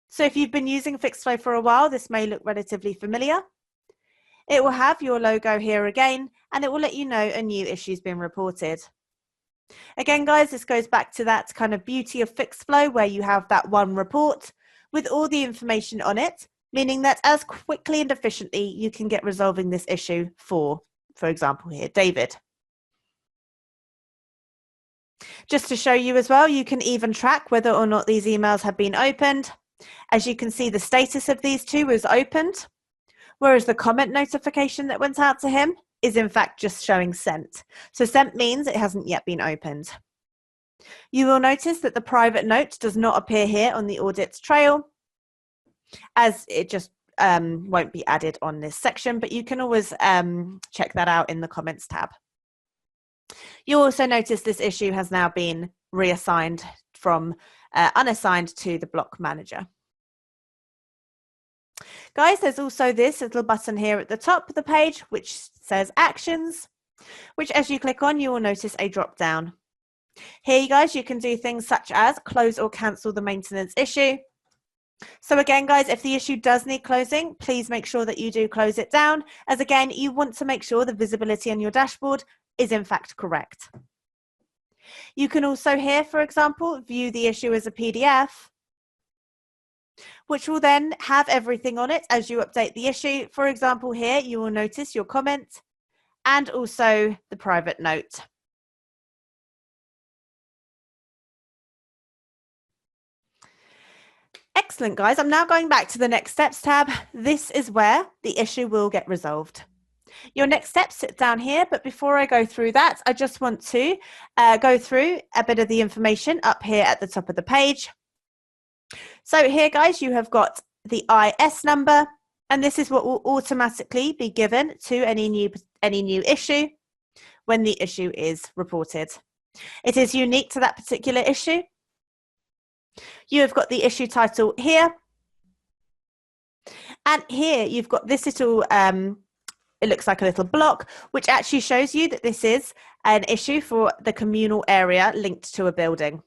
So if you've been using Fixflo for a while, this may look relatively familiar. It will have your logo here again, and it will let you know a new issue's been reported. Again, guys, this goes back to that kind of beauty of Fixflo where you have that one report with all the information on it, meaning that as quickly and efficiently you can get resolving this issue for example here, David. Just to show you as well, you can even track whether or not these emails have been opened. As you can see, the status of these two was opened, whereas the comment notification that went out to him is in fact just showing sent. So sent means it hasn't yet been opened. You will notice that the private note does not appear here on the audit trail, as it just won't be added on this section, but you can always check that out in the comments tab. You'll also notice this issue has now been reassigned from unassigned to the block manager. Guys, there's also this little button here at the top of the page which says actions, which as you click on you will notice a drop down. Here, guys, you can do things such as close or cancel the maintenance issue. So again, guys, if the issue does need closing, please make sure that you do close it down, as again, you want to make sure the visibility on your dashboard is in fact correct. You can also here, for example, view the issue as a PDF, which will then have everything on it as you update the issue. For example, here you will notice your comment and also the private note. Excellent, guys. I'm now going back to the next steps tab. This is where the issue will get resolved. Your next steps sit down here, but before I go through that, I just want to go through a bit of the information up here at the top of the page. So here, guys, you have got the IS number, and this is what will automatically be given to any new issue when the issue is reported. It is unique to that particular issue. You have got the issue title here, and here you've got this little it looks like a little block which actually shows you that this is an issue for the communal area linked to a building.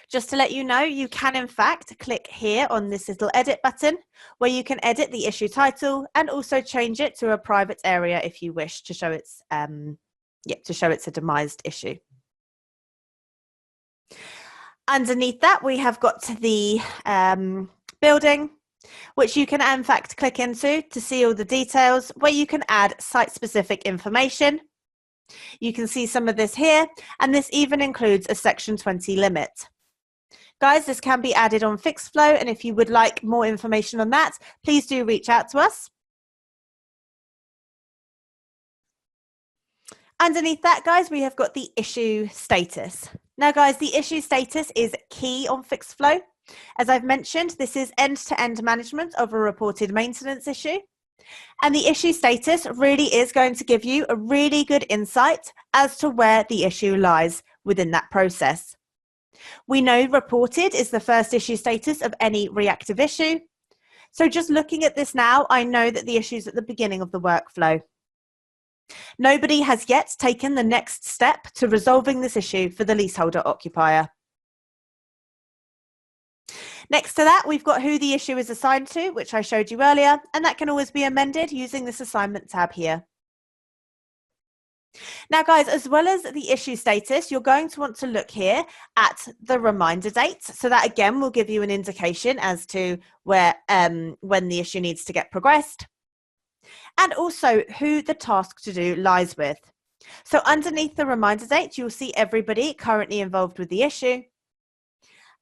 Just to let you know, you can in fact click here on this little edit button where you can edit the issue title and also change it to a private area if you wish to show it's a demised issue. Underneath that, we have got the building, which you can in fact click into to see all the details, where you can add site-specific information. You can see some of this here, and this even includes a Section 20 limit. Guys, this can be added on Fixflo, and if you would like more information on that, please do reach out to us. Underneath that, guys, we have got the issue status. Now, guys, the issue status is key on Fixflo. As I've mentioned, this is end-to-end management of a reported maintenance issue. And the issue status really is going to give you a really good insight as to where the issue lies within that process. We know reported is the first issue status of any reactive issue. So just looking at this now, I know that the issue is at the beginning of the workflow. Nobody has yet taken the next step to resolving this issue for the leaseholder occupier. Next to that, we've got who the issue is assigned to, which I showed you earlier, and that can always be amended using this assignment tab here. Now, guys, as well as the issue status, you're going to want to look here at the reminder date. So that again will give you an indication as to where when the issue needs to get progressed. And also who the task to do lies with. So underneath the reminder date, you'll see everybody currently involved with the issue.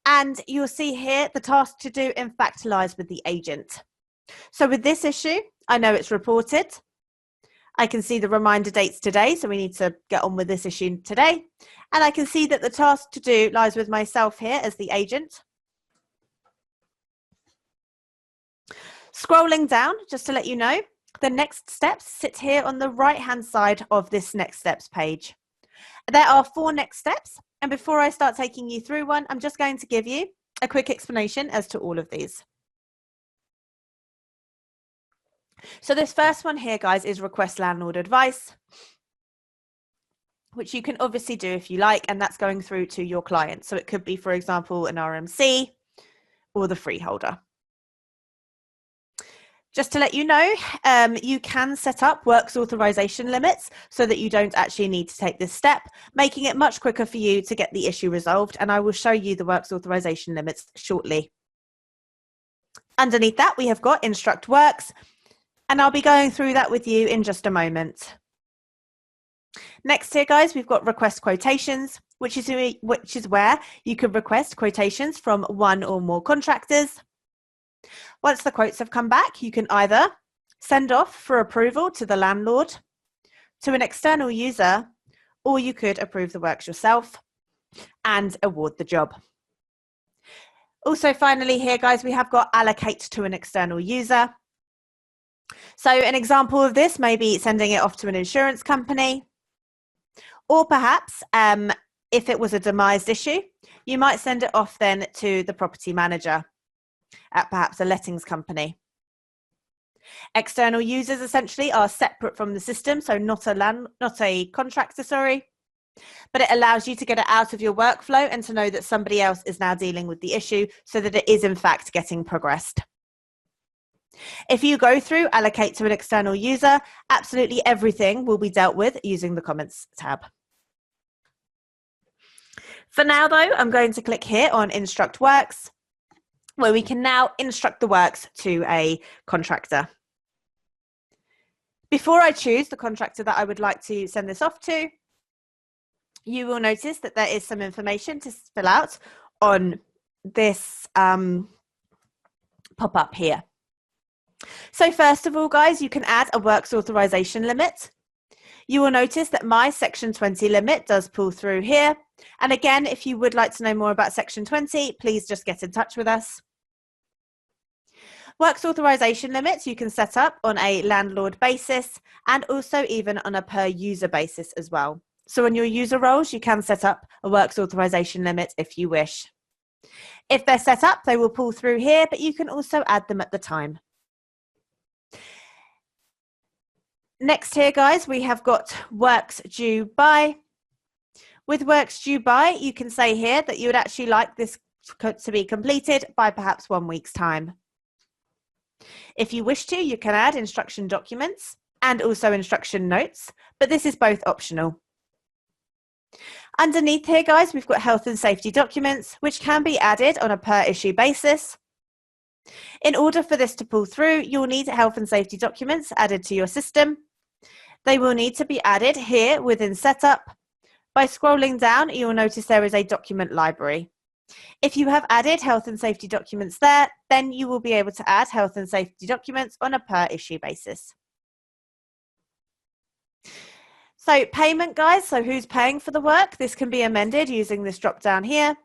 And you'll see here the task to do in fact lies with the agent. So with this issue, I know it's reported. I can see the reminder dates today, so we need to get on with this issue today. And I can see that the task to do lies with myself here as the agent. Scrolling down, just to let you know, The next steps sit here on the right-hand side of this next steps page. There are 4 next steps, and before I start taking you through one, I'm just going to give you a quick explanation as to all of these. So this first one here, guys, is request landlord advice, which you can obviously do if you like, and that's going through to your client. So it could be, for example, an RMC or the freeholder. Just to let you know, you can set up works authorization limits so that you don't actually need to take this step, making it much quicker for you to get the issue resolved. And I will show you the works authorization limits shortly. Underneath that, we have got instruct works, and I'll be going through that with you in just a moment. Next here, guys, we've got request quotations, which is where you can request quotations from 1 or more contractors. Once the quotes have come back, you can either send off for approval to the landlord, to an external user, or you could approve the works yourself and award the job. Also, finally here, guys, we have got allocate to an external user. So an example of this may be sending it off to an insurance company, or perhaps if it was a demised issue, you might send it off then to the property manager at perhaps a lettings company. External users essentially are separate from the system, so not a contractor, but it allows you to get it out of your workflow and to know that somebody else is now dealing with the issue so that it is in fact getting progressed. If you go through allocate to an external user, absolutely everything will be dealt with using the comments tab. For now though, I'm going to click here on instruct works, where we can now instruct the works to a contractor. Before I choose the contractor that I would like to send this off to, you will notice that there is some information to fill out on this pop-up here. So first of all, guys, you can add a works authorization limit. You will notice that my section 20 limit does pull through here. And again, if you would like to know more about section 20, please just get in touch with us. Works authorization limits you can set up on a landlord basis and also even on a per user basis as well. So on your user roles, you can set up a works authorization limit if you wish. If they're set up, they will pull through here, but you can also add them at the time. Next here, guys, we have got works due by. With works due by, you can say here that you would actually like this to be completed by perhaps 1 week's time. If you wish to, you can add instruction documents and also instruction notes, but this is both optional. Underneath here, guys, we've got health and safety documents, which can be added on a per issue basis. In order for this to pull through, you'll need health and safety documents added to your system. They will need to be added here within setup. By scrolling down, you'll notice there is a document library. If you have added health and safety documents there, then you will be able to add health and safety documents on a per issue basis. So payment, guys, so who's paying for the work? This can be amended using this drop down here.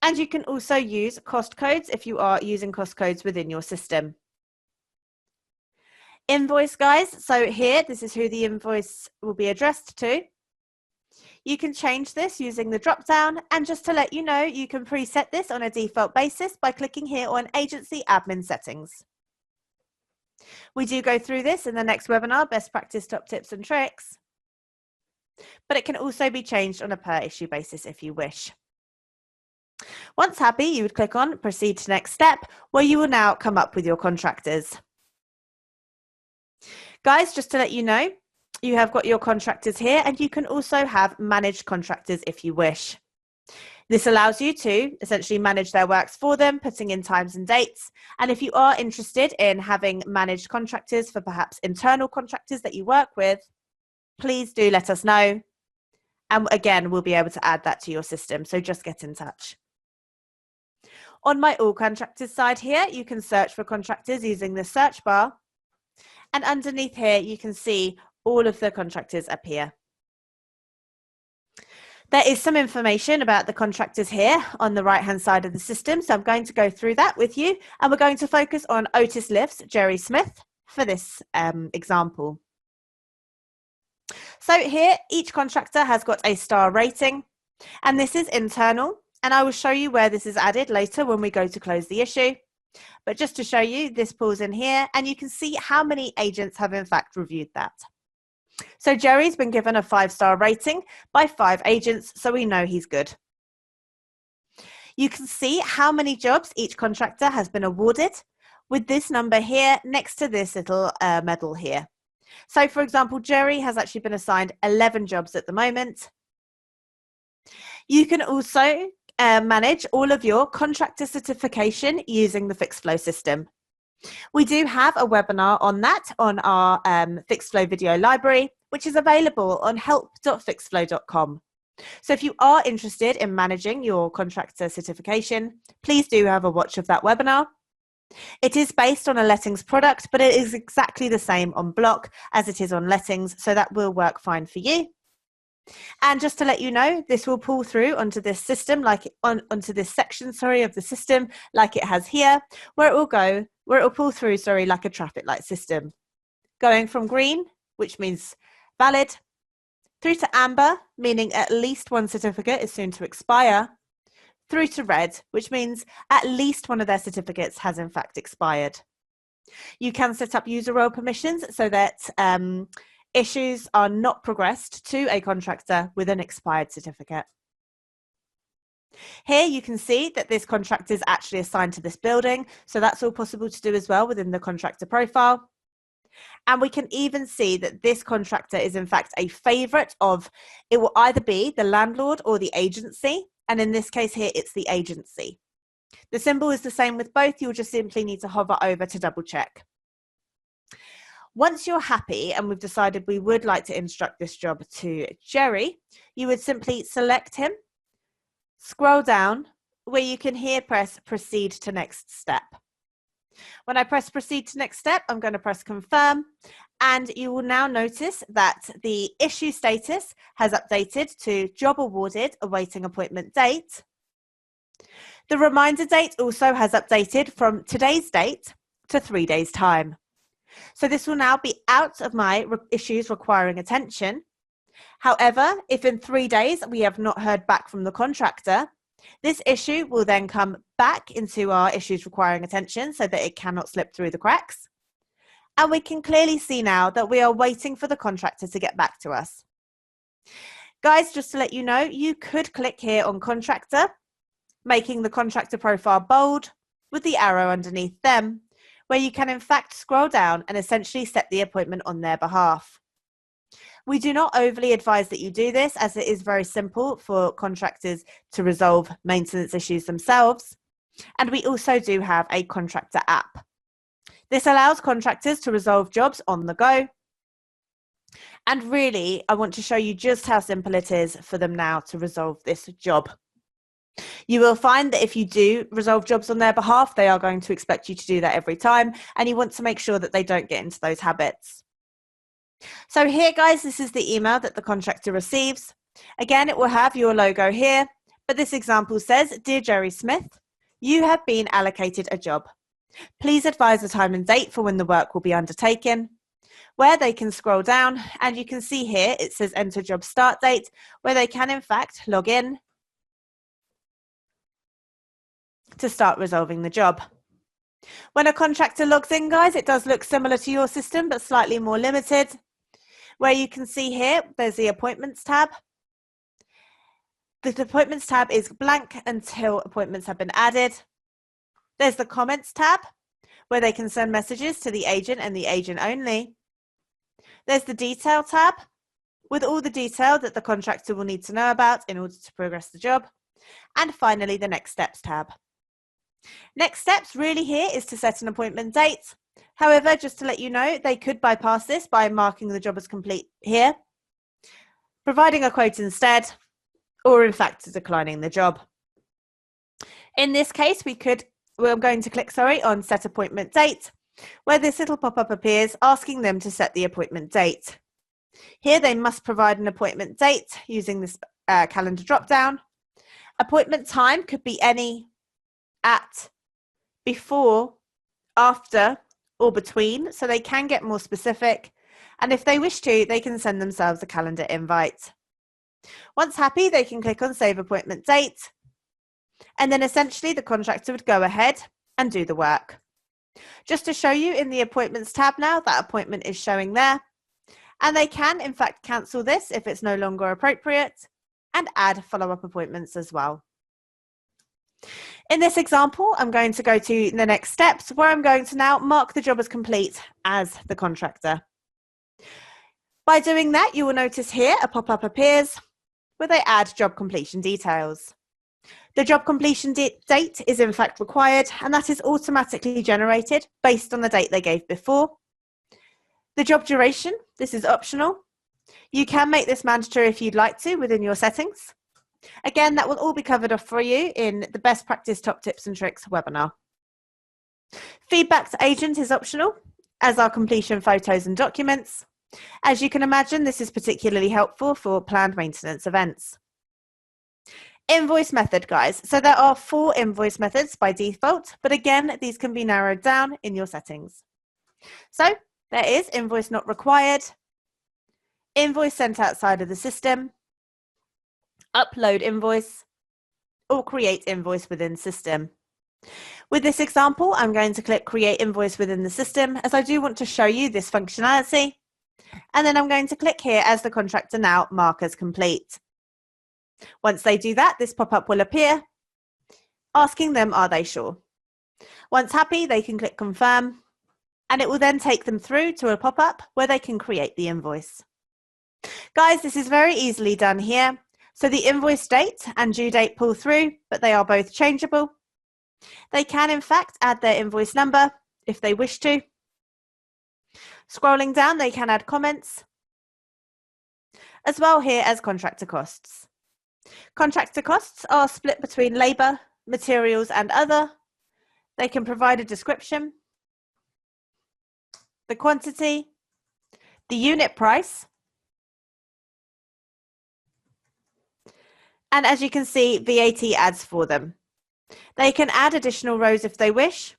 And you can also use cost codes if you are using cost codes within your system. Invoice, guys, so here, this is who the invoice will be addressed to. You can change this using the drop down, and just to let you know, you can preset this on a default basis by clicking here on Agency Admin Settings. We do go through this in the next webinar, Best Practice Top Tips and Tricks, but it can also be changed on a per issue basis if you wish. Once happy, you would click on Proceed to Next Step, where you will now come up with your contractors. Guys, just to let you know, you have got your contractors here, and you can also have managed contractors if you wish. This allows you to essentially manage their works for them, putting in times and dates. And if you are interested in having managed contractors for perhaps internal contractors that you work with, please do let us know. And again, we'll be able to add that to your system. So just get in touch. On my All Contractors side here, you can search for contractors using the search bar. And underneath here, you can see all of the contractors appear. There is some information about the contractors here on the right-hand side of the system, so I'm going to go through that with you, and we're going to focus on Otis Lifts, Jerry Smith, for this example. So here, each contractor has got a star rating, and this is internal, and I will show you where this is added later when we go to close the issue. But just to show you, this pulls in here, and you can see how many agents have in fact reviewed that. So Jerry's been given a 5-star rating by 5 agents, so we know he's good. You can see how many jobs each contractor has been awarded with this number here next to this little medal here. So for example, Jerry has actually been assigned 11 jobs at the moment. You can also manage all of your contractor certification using the Fixflo system. We do have a webinar on that on our Fixflo video library, which is available on help.fixflo.com. So if you are interested in managing your contractor certification, please do have a watch of that webinar. It is based on a lettings product, but it is exactly the same on block as it is on lettings, so that will work fine for you. And just to let you know, this will pull through onto this system, onto this section, of the system, like it has here, where it will pull through, like a traffic light system, going from green, which means valid, through to amber, meaning at least one certificate is soon to expire, through to red, which means at least one of their certificates has in fact expired. You can set up user role permissions so that issues are not progressed to a contractor with an expired certificate. Here you can see that this contractor is actually assigned to this building, so that's all possible to do as well within the contractor profile. And we can even see that this contractor is in fact a favourite of, it will either be the landlord or the agency, and in this case here it's the agency. The symbol is the same with both, you'll just simply need to hover over to double check. Once you're happy and we've decided we would like to instruct this job to Jerry, you would simply select him, scroll down where you can here press proceed to next step. When I press proceed to next step, I'm going to press confirm, and you will now notice that the issue status has updated to job awarded awaiting appointment date. The reminder date also has updated from today's date to 3 days time. So this will now be out of my issues requiring attention. However, if in 3 days we have not heard back from the contractor, this issue will then come back into our issues requiring attention so that it cannot slip through the cracks. And we can clearly see now that we are waiting for the contractor to get back to us. Guys, just to let you know, you could click here on contractor, making the contractor profile bold with the arrow underneath them, where you can in fact scroll down and essentially set the appointment on their behalf. We do not overly advise that you do this, as it is very simple for contractors to resolve maintenance issues themselves. And we also do have a contractor app. This allows contractors to resolve jobs on the go. And really, I want to show you just how simple it is for them now to resolve this job. You will find that if you do resolve jobs on their behalf, they are going to expect you to do that every time, and you want to make sure that they don't get into those habits. So here, guys, this is the email that the contractor receives. Again, it will have your logo here, but this example says, Dear Jerry Smith, you have been allocated a job. Please advise the time and date for when the work will be undertaken. Where they can scroll down, and you can see here it says enter job start date, where they can in fact log in to start resolving the job. When a contractor logs in, guys, it does look similar to your system, but slightly more limited. Where you can see here, there's the appointments tab. The appointments tab is blank until appointments have been added. There's the comments tab, where they can send messages to the agent and the agent only. There's the detail tab, with all the detail that the contractor will need to know about in order to progress the job. And finally, the next steps tab. Next steps really here is to set an appointment date. However, just to let you know, they could bypass this by marking the job as complete here, providing a quote instead, or in fact declining the job. In this case, I'm going to click on set appointment date, where this little pop-up appears asking them to set the appointment date. Here they must provide an appointment date using this calendar drop-down. Appointment time could be any, at, before, after, or between, so they can get more specific. And if they wish to, they can send themselves a calendar invite. Once happy, they can click on Save Appointment Date. And then essentially the contractor would go ahead and do the work. Just to show you, in the Appointments tab now, that appointment is showing there. And they can, in fact, cancel this if it's no longer appropriate and add follow-up appointments as well. In this example, I'm going to go to the next steps where I'm going to now mark the job as complete as the contractor. By doing that, you will notice here a pop-up appears where they add job completion details. The job completion date is in fact required, and that is automatically generated based on the date they gave before. The job duration, this is optional. You can make this mandatory if you'd like to within your settings. Again, that will all be covered off for you in the Best Practice Top Tips and Tricks webinar. Feedback to agent is optional, as are completion photos and documents. As you can imagine, this is particularly helpful for planned maintenance events. Invoice method, guys. So there are 4 invoice methods by default, but again, these can be narrowed down in your settings. So there is invoice not required, invoice sent outside of the system, upload invoice, or create invoice within system. With this example, I'm going to click create invoice within the system, as I do want to show you this functionality. And then I'm going to click here as the contractor now, mark as complete. Once they do that, this pop-up will appear, asking them, are they sure? Once happy, they can click confirm, and it will then take them through to a pop-up where they can create the invoice. Guys, this is very easily done here. So the invoice date and due date pull through, but they are both changeable. They can, in fact, add their invoice number if they wish to. Scrolling down, they can add comments, as well here as contractor costs. Contractor costs are split between labour, materials and other. They can provide a description, the quantity, the unit price, and as you can see, VAT adds for them. They can add additional rows if they wish.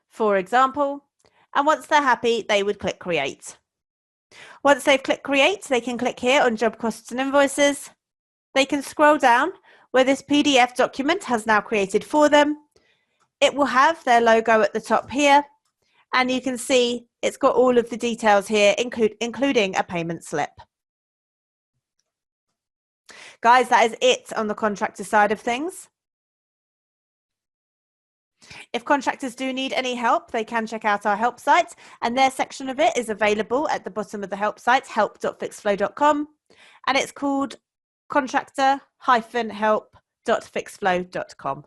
For example, and once they're happy, they would click create. Once they've clicked create, they can click here on job costs and invoices. They can scroll down where this PDF document has now created for them. It will have their logo at the top here, and you can see it's got all of the details here, including a payment slip. Guys, that is it on the contractor side of things. If contractors do need any help, they can check out our help site, and their section of it is available at the bottom of the help site, help.fixflo.com, and it's called contractor-help.fixflo.com.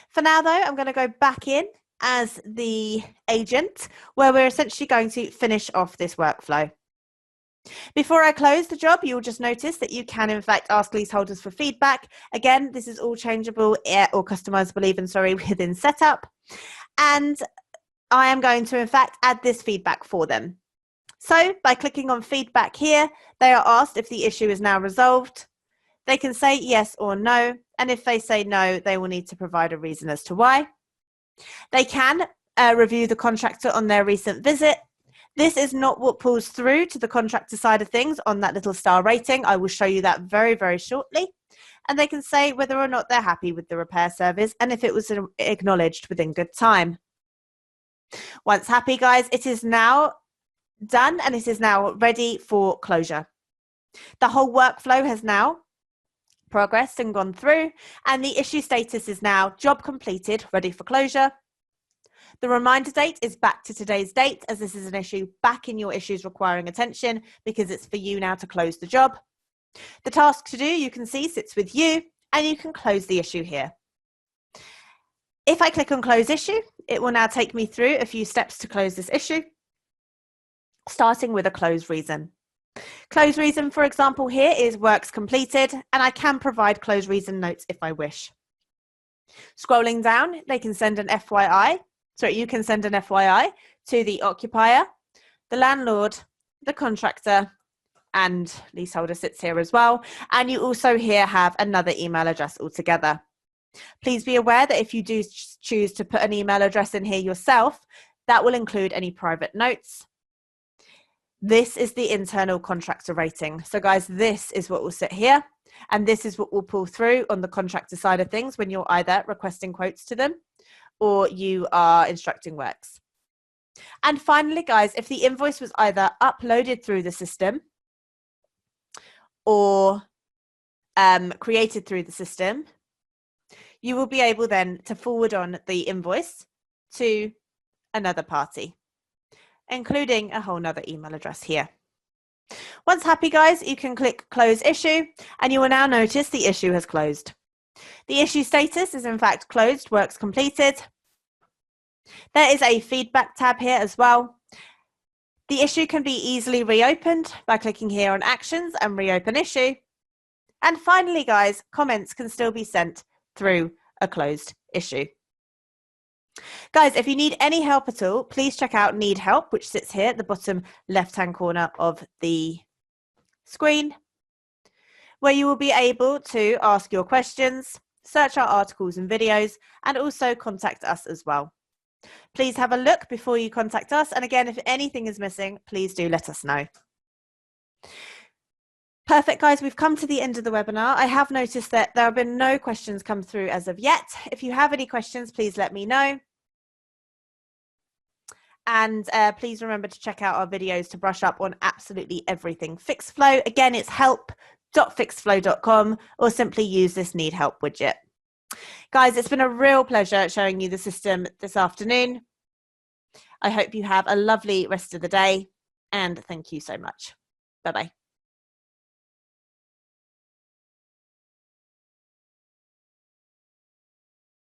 For now, though, I'm going to go back in as the agent, where we're essentially going to finish off this workflow. Before I close the job, you'll just notice that you can, in fact, ask leaseholders for feedback. Again, this is all changeable or customizable even, within setup. And I am going to, in fact, add this feedback for them. So by clicking on feedback here, they are asked if the issue is now resolved. They can say yes or no. And if they say no, they will need to provide a reason as to why. They can review the contractor on their recent visit. This is not what pulls through to the contractor side of things on that little star rating. I will show you that very, very shortly. And they can say whether or not they're happy with the repair service and if it was acknowledged within good time. Once happy, guys, it is now done and it is now ready for closure. The whole workflow has now progressed and gone through, and the issue status is now job completed, ready for closure. The reminder date is back to today's date, as this is an issue back in your issues requiring attention, because it's for you now to close the job. The task to do, you can see, sits with you, and you can close the issue here. If I click on close issue, it will now take me through a few steps to close this issue, starting with a close reason. Close reason, for example, here is works completed, and I can provide close reason notes if I wish. Scrolling down, they can send an FYI. You can send an FYI to the occupier, the landlord, the contractor, and leaseholder sits here as well. And you also here have another email address altogether. Please be aware that if you do choose to put an email address in here yourself, that will include any private notes. This is the internal contractor rating. So guys, this is what will sit here, and this is what will pull through on the contractor side of things when you're either requesting quotes to them or you are instructing works. And finally, guys, if the invoice was either uploaded through the system or created through the system, you will be able then to forward on the invoice to another party, including a whole nother email address here. Once happy, guys, you can click close issue, and you will now notice the issue has closed. The issue status is in fact closed, works completed. There is a feedback tab here as well. The issue can be easily reopened by clicking here on actions and reopen issue. And finally, guys, comments can still be sent through a closed issue. Guys, if you need any help at all, please check out Need Help, which sits here at the bottom left-hand corner of the screen, where you will be able to ask your questions, search our articles and videos, and also contact us as well. Please have a look before you contact us. And again, if anything is missing, please do let us know. Perfect, guys, we've come to the end of the webinar. I have noticed that there have been no questions come through as of yet. If you have any questions, please let me know. And please remember to check out our videos to brush up on absolutely everything Fixflo. Again, it's help.fixflo.com, or simply use this Need Help widget. Guys, it's been a real pleasure showing you the system this afternoon. I hope you have a lovely rest of the day, and thank you so much. Bye-bye.